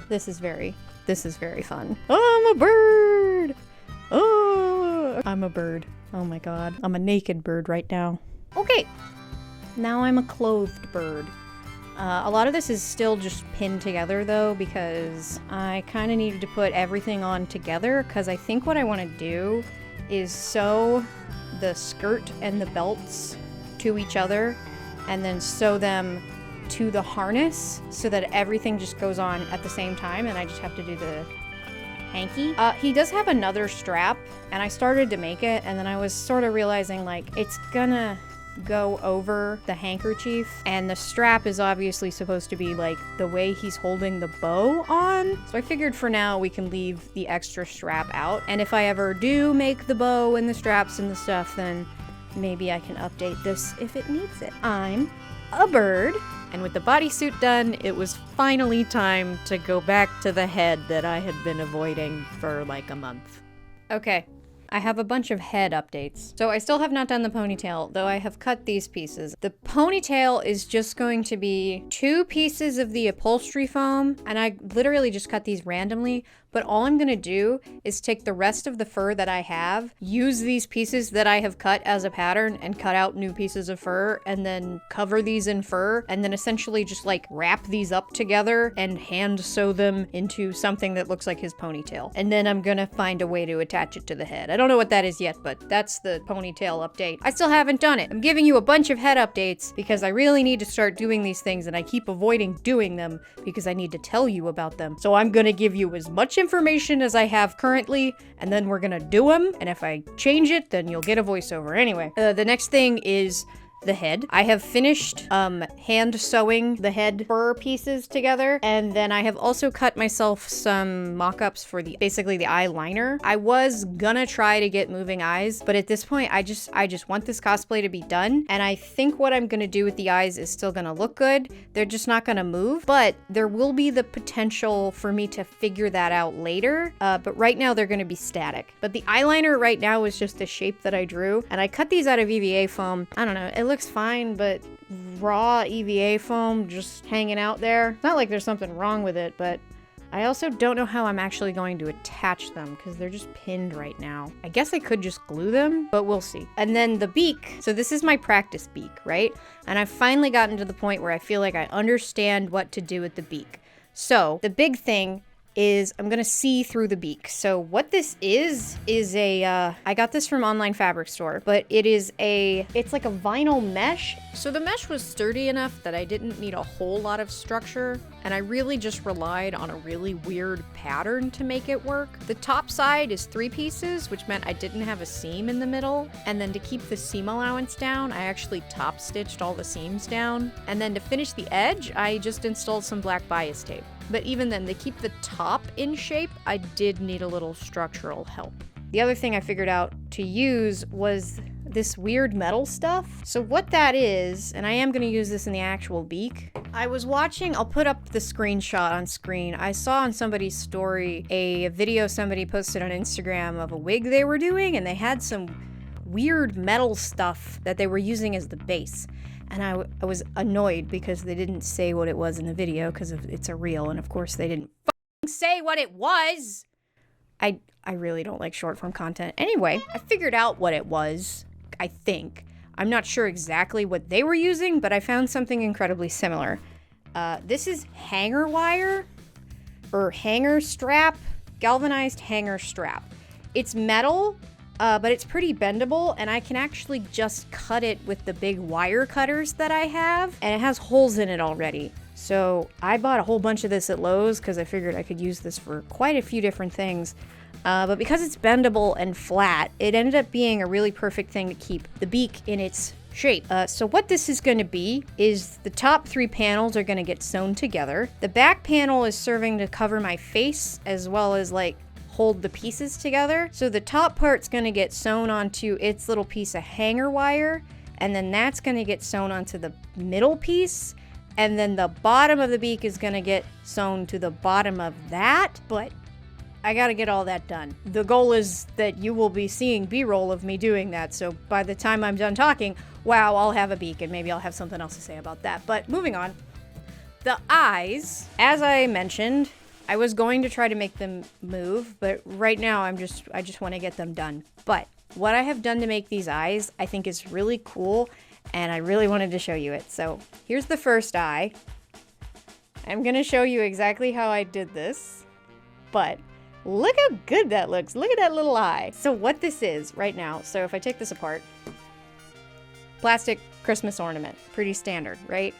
A: This is very fun. I'm a bird! Oh, I'm a bird. Oh my god. I'm a naked bird right now. Okay. Now I'm a clothed bird. A lot of this is still just pinned together though, because I kind of needed to put everything on together, because I think what I want to do is sew the skirt and the belts to each other and then sew them to the harness so that everything just goes on at the same time, and I just have to do the hanky. He does have another strap, and I started to make it, and then I was sort of realizing like it's gonna go over the handkerchief, and the strap is obviously supposed to be like the way he's holding the bow on. So I figured for now we can leave the extra strap out, and if I ever do make the bow and the straps and the stuff, then maybe I can update this if it needs it. I'm a bird. And with the bodysuit done, it was finally time to go back to the head that I had been avoiding for like a month. Okay, I have a bunch of head updates. So I still have not done the ponytail, though I have cut these pieces. The ponytail is just going to be 2 pieces of the upholstery foam, and I literally just cut these randomly. But all I'm gonna do is take the rest of the fur that I have, use these pieces that I have cut as a pattern, and cut out new pieces of fur, and then cover these in fur, and then essentially just like wrap these up together and hand sew them into something that looks like his ponytail. And then I'm gonna find a way to attach it to the head. I don't know what that is yet, but that's the ponytail update. I still haven't done it. I'm giving you a bunch of head updates because I really need to start doing these things, and I keep avoiding doing them because I need to tell you about them. So I'm gonna give you as much information as I have currently, and then we're gonna do them, and if I change it, then you'll get a voiceover. Anyway, the next thing is the head. I have finished hand sewing the head fur pieces together, and then I have also cut myself some mock-ups for basically the eyeliner. I was gonna try to get moving eyes, but at this point I just want this cosplay to be done, and I think what I'm gonna do with the eyes is still gonna look good. They're just not gonna move, but there will be the potential for me to figure that out later, but right now they're gonna be static. But the eyeliner right now is just the shape that I drew, and I cut these out of EVA foam. I don't know, it looks fine, but raw EVA foam just hanging out there. It's not like there's something wrong with it, but I also don't know how I'm actually going to attach them because they're just pinned right now. I guess I could just glue them, but we'll see. And then the beak. So this is my practice beak, right? And I've finally gotten to the point where I feel like I understand what to do with the beak. So the big thing is I'm gonna see through the beak. So what this is a, I got this from online fabric store, but it's like a vinyl mesh. So the mesh was sturdy enough that I didn't need a whole lot of structure, and I really just relied on a really weird pattern to make it work. The top side is 3 pieces, which meant I didn't have a seam in the middle, and then to keep the seam allowance down, I actually top stitched all the seams down, and then to finish the edge, I just installed some black bias tape. But even then, to keep the top in shape, I did need a little structural help. The other thing I figured out to use was this weird metal stuff. So what that is, and I am going to use this in the actual beak. I was watching, I'll put up the screenshot on screen. I saw on somebody's story a video somebody posted on Instagram of a wig they were doing, and they had some weird metal stuff that they were using as the base. And I was annoyed because they didn't say what it was in the video because it's a reel, and of course they didn't say what it was. I really don't like short form content. Anyway, I figured out what it was, I think. I'm not sure exactly what they were using, but I found something incredibly similar. This is hanger wire, or hanger strap, galvanized hanger strap. It's metal, but it's pretty bendable, and I can actually just cut it with the big wire cutters that I have, and it has holes in it already. So I bought a whole bunch of this at Lowe's because I figured I could use this for quite a few different things. But because it's bendable and flat, it ended up being a really perfect thing to keep the beak in its shape. So what this is going to be is the top 3 panels are going to get sewn together. The back panel is serving to cover my face as well as like hold the pieces together. So the top part's going to get sewn onto its little piece of hanger wire, and then that's going to get sewn onto the middle piece, and then the bottom of the beak is going to get sewn to the bottom of that. But I got to get all that done. The goal is that you will be seeing B-roll of me doing that, so by the time I'm done talking, wow, I'll have a beak, and maybe I'll have something else to say about that. But moving on, the eyes, as I mentioned, I was going to try to make them move, but right now I just want to get them done. But what I have done to make these eyes, I think is really cool, and I really wanted to show you it. So here's the first eye. I'm going to show you exactly how I did this, but look how good that looks. Look at that little eye. So what this is right now, so if I take this apart, plastic Christmas ornament, pretty standard, right?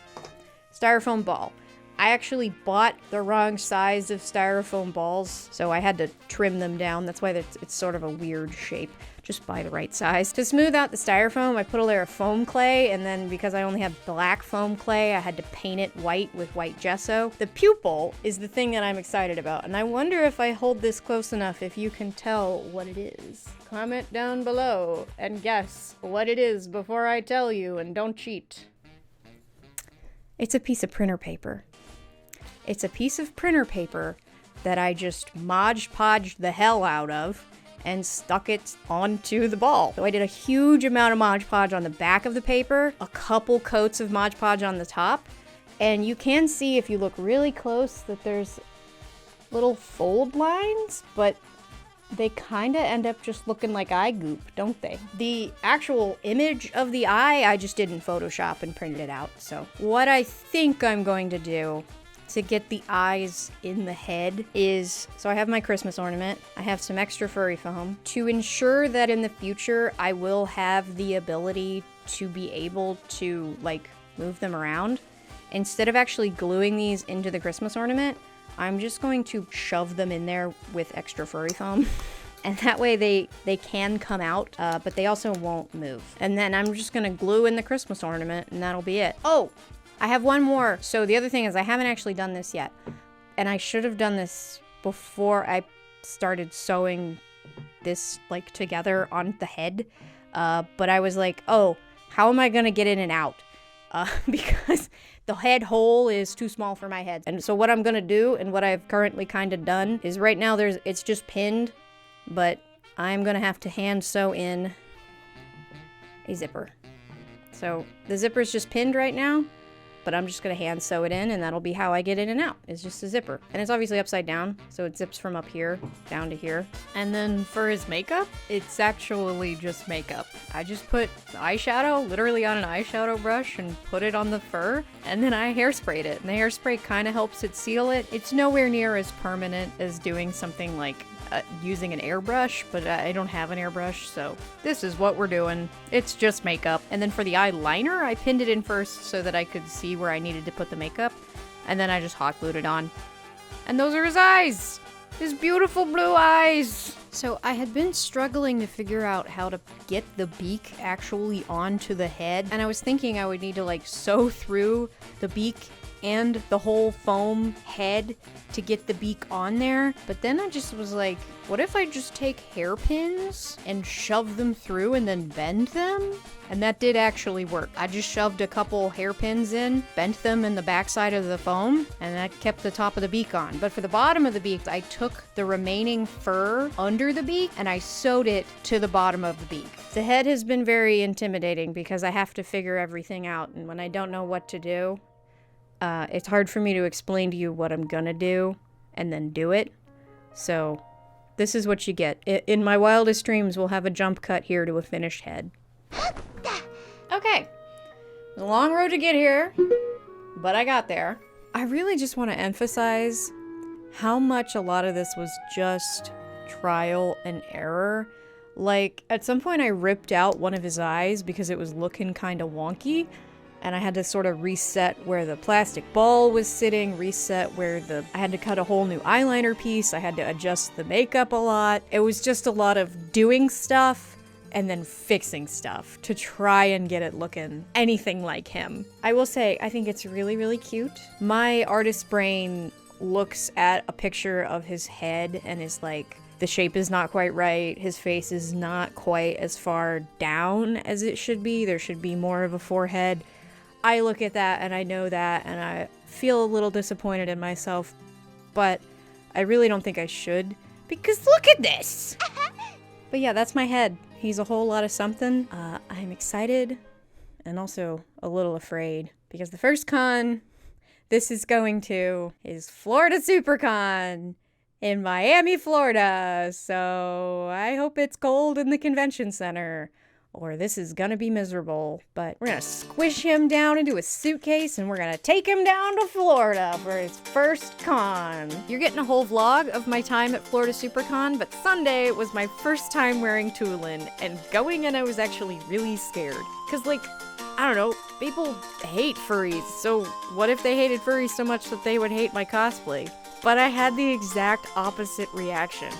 A: Styrofoam ball. I actually bought the wrong size of styrofoam balls, so I had to trim them down. That's why it's sort of a weird shape. Just buy the right size. To smooth out the styrofoam, I put a layer of foam clay, and then because I only have black foam clay, I had to paint it white with white gesso. The pupil is the thing that I'm excited about, and I wonder if I hold this close enough if you can tell what it is. Comment down below and guess what it is before I tell you, and don't cheat. It's a piece of printer paper. It's a piece of printer paper that I just Mod Podged the hell out of and stuck it onto the ball. So I did a huge amount of Mod Podge on the back of the paper, a couple coats of Mod Podge on the top, and you can see if you look really close that there's little fold lines, but they kind of end up just looking like eye goop, don't they? The actual image of the eye, I just did in Photoshop and printed it out. So what I think I'm going to do to get the eyes in the head is, so I have my Christmas ornament, I have some extra furry foam. To ensure that in the future I will have the ability to be able to like move them around, instead of actually gluing these into the Christmas ornament, I'm just going to shove them in there with extra furry foam. And that way they can come out, but they also won't move. And then I'm just gonna glue in the Christmas ornament, and that'll be it. Oh, I have one more. So the other thing is I haven't actually done this yet. And I should have done this before I started sewing this like together on the head. But I was like, oh, how am I gonna get in and out? Because the head hole is too small for my head. And so what I'm gonna do, and what I've currently kind of done, is right now it's just pinned, but I'm gonna have to hand sew in a zipper. So the zipper is just pinned right now, but I'm just gonna hand sew it in, and that'll be how I get in and out. It's just a zipper. And it's obviously upside down, so it zips from up here down to here. And then for his makeup, it's actually just makeup. I just put eyeshadow literally on an eyeshadow brush and put it on the fur, and then I hairsprayed it. And the hairspray kind of helps it seal it. It's nowhere near as permanent as doing something like using an airbrush, but I don't have an airbrush, so this is what we're doing. It's just makeup. And then for the eyeliner, I pinned it in first so that I could see where I needed to put the makeup, and then I just hot glued it on. And those are his eyes! His beautiful blue eyes! So I had been struggling to figure out how to get the beak actually onto the head, and I was thinking I would need to like sew through the beak and the whole foam head to get the beak on there. But then I just was like, what if I just take hairpins and shove them through and then bend them? And that did actually work. I just shoved a couple hairpins in, bent them in the backside of the foam, and that kept the top of the beak on. But for the bottom of the beak, I took the remaining fur under the beak and I sewed it to the bottom of the beak. The head has been very intimidating because I have to figure everything out, and when I don't know what to do, it's hard for me to explain to you what I'm gonna do and then do it. So this is what you get. In my wildest dreams, we'll have a jump cut here to a finished head. Okay. It was a long road to get here, but I got there. I really just want to emphasize how much a lot of this was just trial and error. Like, at some point I ripped out one of his eyes because it was looking kind of wonky. And I had to sort of reset where the plastic ball was sitting, reset where I had to cut a whole new eyeliner piece, I had to adjust the makeup a lot. It was just a lot of doing stuff and then fixing stuff to try and get it looking anything like him. I will say, I think it's really, really cute. My artist brain looks at a picture of his head and is like, the shape is not quite right, his face is not quite as far down as it should be, there should be more of a forehead. I look at that and I know that and I feel a little disappointed in myself, but I really don't think I should because look at this! But yeah, that's my head. He's a whole lot of something. I'm excited and also a little afraid because the first con this is going to is Florida SuperCon in Miami, Florida. So I hope it's cold in the convention center, or this is gonna be miserable. But we're gonna squish him down into a suitcase and we're gonna take him down to Florida for his first con. You're getting a whole vlog of my time at Florida SuperCon, but Sunday was my first time wearing Tulin, and going in I was actually really scared. Cause like, I don't know, people hate furries, so what if they hated furries so much that they would hate my cosplay? But I had the exact opposite reaction.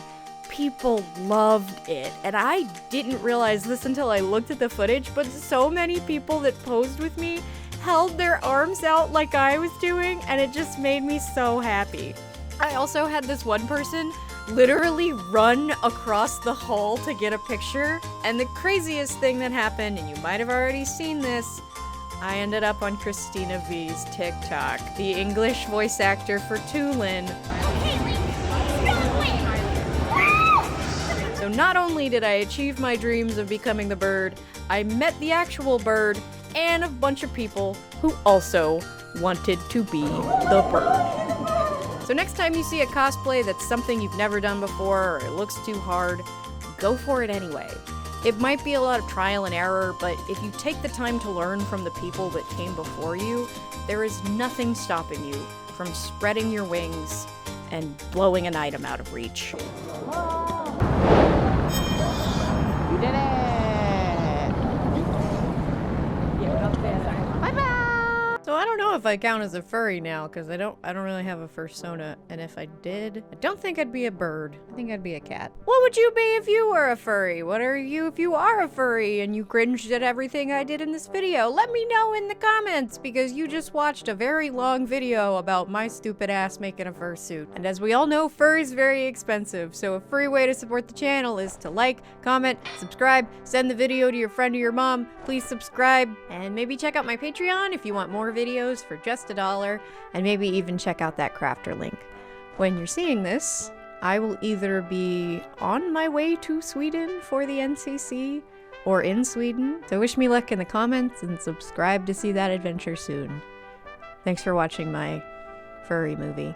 A: People loved it, and I didn't realize this until I looked at the footage, but so many people that posed with me held their arms out like I was doing, and it just made me so happy. I also had this one person literally run across the hall to get a picture, and the craziest thing that happened, and you might have already seen this, I ended up on Christina V's TikTok. The English voice actor for Tulin. So not only did I achieve my dreams of becoming the bird, I met the actual bird and a bunch of people who also wanted to be the bird. So next time you see a cosplay that's something you've never done before or it looks too hard, go for it anyway. It might be a lot of trial and error, but if you take the time to learn from the people that came before you, there is nothing stopping you from spreading your wings and blowing an item out of reach. You did it! Bye-bye! So I don't know if I count as a furry now, because I don't really have a fursona, and if I did, I don't think I'd be a bird. I think I'd be a cat. What would you be if you were a furry? What are you if you are a furry and you cringed at everything I did in this video? Let me know in the comments, because you just watched a very long video about my stupid ass making a fursuit. And as we all know, fur is very expensive, so a free way to support the channel is to like, comment, subscribe, send the video to your friend or your mom. Please subscribe, and maybe check out my Patreon if you want more videos for just $1, and maybe even check out that crafter link. When you're seeing this, I will either be on my way to Sweden for the NCC or in Sweden, so wish me luck in the comments and subscribe to see that adventure soon. Thanks for watching my furry movie.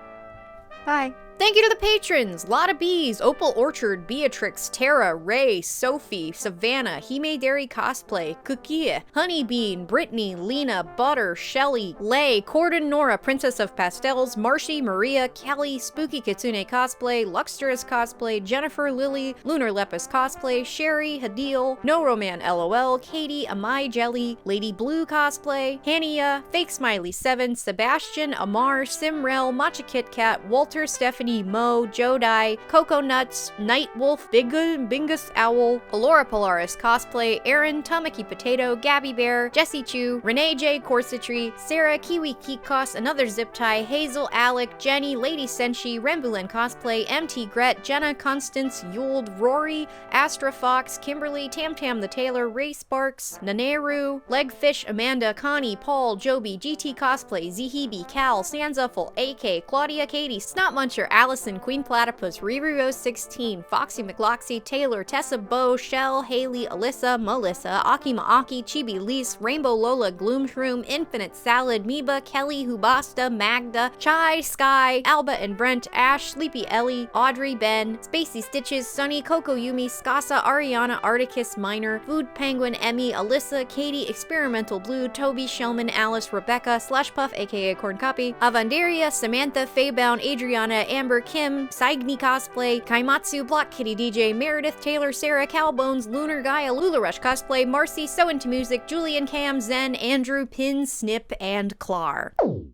A: Bye. Thank you to the patrons! Lotta Bees, Opal Orchard, Beatrix, Tara, Ray, Sophie, Savannah, Hime Dairy Cosplay, Cookie, Honeybean, Brittany, Lena, Butter, Shelly, Lay, Corden, Nora, Princess of Pastels, Marshy, Maria, Kelly, Spooky Kitsune Cosplay, Luxtrous Cosplay, Jennifer, Lily, Lunar Lepus Cosplay, Sherry, Hadil, No Roman LOL, Katie, Amai Jelly, Lady Blue Cosplay, Hania, Fake Smiley 7, Sebastian, Amar, Simrel, Matcha Kit Kat, Walter, Stephanie, Mo, Jodai, Coco Nuts, Night Wolf, Bingus Owl, Alora Polaris Cosplay, Aaron, Tamaki Potato, Gabby Bear, Jessie Chu, Renee J, Corsitry, Sarah, Kiwi Kikos, Another Zip Tie, Hazel, Alec, Jenny, Lady Senshi, Rembulan Cosplay, MT Gret, Jenna, Constance, Yuld, Rory, Astra Fox, Kimberly, Tam Tam the Tailor, Ray Sparks, Naneru, Legfish, Amanda, Connie, Paul, Joby, GT Cosplay, Zihibi, Cal, Sansa, AK, Claudia, Katie, Snot Muncher, Allison, Queen Platypus, Riri Rose 16, Foxy McLoxy, Taylor, Tessa Bow, Shell, Haley, Alyssa, Melissa, Aki Maaki, Chibi Lise, Rainbow Lola, Gloom Shroom, Infinite Salad, Meba, Kelly, Hubasta, Magda, Chai, Sky, Alba and Brent, Ash, Sleepy Ellie, Audrey, Ben, Spacey Stitches, Sunny, Coco Yumi, Skasa, Ariana, Articus, Minor, Food Penguin, Emmy, Alyssa, Katie, Experimental Blue, Toby, Shellman, Alice, Rebecca, Slushpuff, aka Corn Copy, Avandaria, Samantha, Faybound, Adriana, Amber, Kim, Saigni Cosplay, Kaimatsu, Block Kitty DJ, Meredith, Taylor, Sarah, Cowbones, Lunar Gaia, Lularush Cosplay, Marcy, So Into Music, Julian, Cam, Zen, Andrew, Pins, Snip, and Clar.